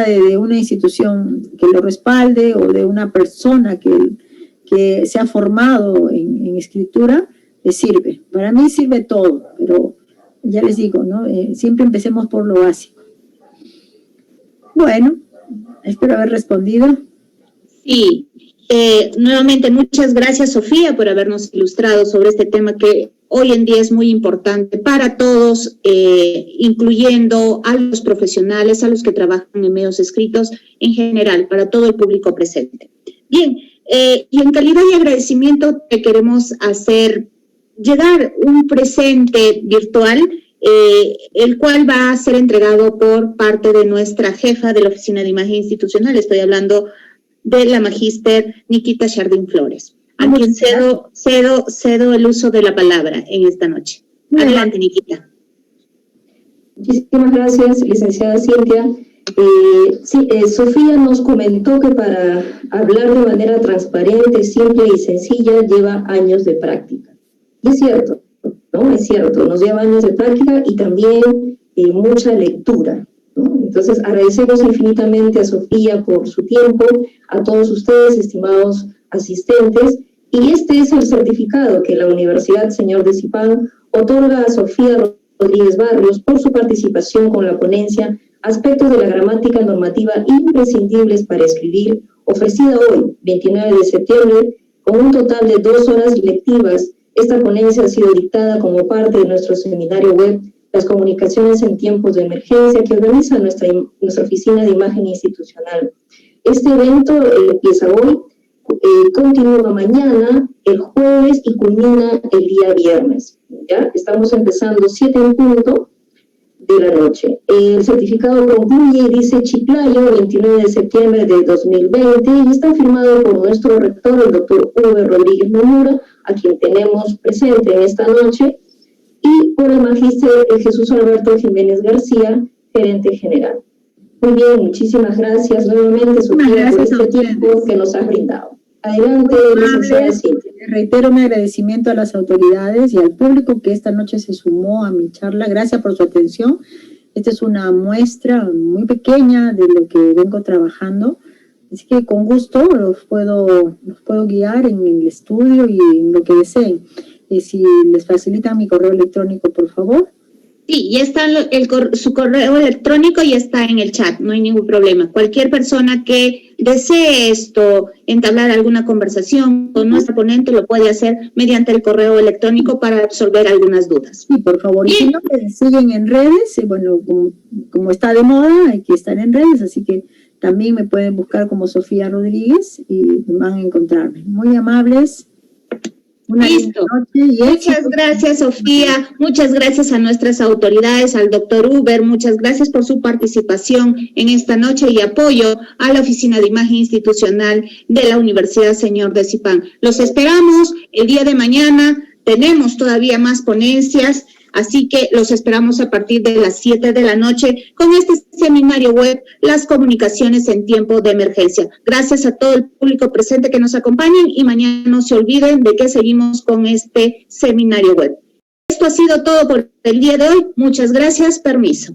de una institución que lo respalde o de una persona que se ha formado en escritura, le sirve. Para mí sirve todo, pero ya les digo, ¿no? Siempre empecemos por lo básico. Bueno, espero haber respondido. Sí, nuevamente muchas gracias Sofía por habernos ilustrado sobre este tema que hoy en día es muy importante para todos, incluyendo a los profesionales, a los que trabajan en medios escritos, en general, para todo el público presente. Bien, y en calidad de agradecimiento te queremos hacer llegar un presente virtual, el cual va a ser entregado por parte de nuestra jefa de la Oficina de Imagen Institucional. Estoy hablando de la magíster Nikita Chardín Flores, a quien cedo el uso de la palabra en esta noche. Adelante, Nikita. Muchísimas gracias, licenciada Cintia. Sofía nos comentó que para hablar de manera transparente, simple y sencilla lleva años de práctica. Y es cierto, ¿no? Es cierto, nos lleva años de práctica y también mucha lectura, ¿no? Entonces agradecemos infinitamente a Sofía por su tiempo, a todos ustedes, estimados asistentes, y este es el certificado que la Universidad Señor de Zipán otorga a Sofía Rodríguez Barrios por su participación con la ponencia Aspectos de la gramática normativa imprescindibles para escribir, ofrecida hoy, 29 de septiembre, con un total de 2 horas lectivas. Esta ponencia ha sido dictada como parte de nuestro seminario web Las comunicaciones en tiempos de emergencia, que organiza nuestra Oficina de Imagen Institucional. Este evento empieza hoy, continúa mañana, el jueves y culmina el día viernes. ¿Ya? Estamos empezando 7 en punto de la noche. El certificado concluye y dice Chiclayo, 29 de septiembre de 2020, y está firmado por nuestro rector, el doctor Uber Rodríguez Nomura, a quien tenemos presente en esta noche, y por el magíster Jesús Alberto Jiménez García, gerente general. Muy bien, muchísimas gracias nuevamente, Sofía, por este tiempo que nos has brindado. Adelante, licenciada Cintia. Reitero mi agradecimiento a las autoridades y al público que esta noche se sumó a mi charla. Gracias por su atención. Esta es una muestra muy pequeña de lo que vengo trabajando. Así que con gusto los puedo guiar en el estudio y en lo que deseen. Si les facilitan mi correo electrónico, por favor. Sí, ya está su correo electrónico y está en el chat, no hay ningún problema. Cualquier persona que desee entablar alguna conversación con nuestra ponente lo puede hacer mediante el correo electrónico para resolver algunas dudas. Sí, por favor. Bien. Y si no, me siguen en redes, bueno, como está de moda, hay que estar en redes, así que también me pueden buscar como Sofía Rodríguez y van a encontrarme. Muy amables. Listo. Muchas gracias, Sofía. Muchas gracias a nuestras autoridades, al doctor Uber. Muchas gracias por su participación en esta noche y apoyo a la Oficina de Imagen Institucional de la Universidad Señor de Zipán. Los esperamos el día de mañana. Tenemos todavía más ponencias, así que los esperamos a partir de las 7 de la noche con este seminario web, Las comunicaciones en tiempo de emergencia. Gracias a todo el público presente que nos acompañan y mañana no se olviden de que seguimos con este seminario web. Esto ha sido todo por el día de hoy. Muchas gracias. Permiso.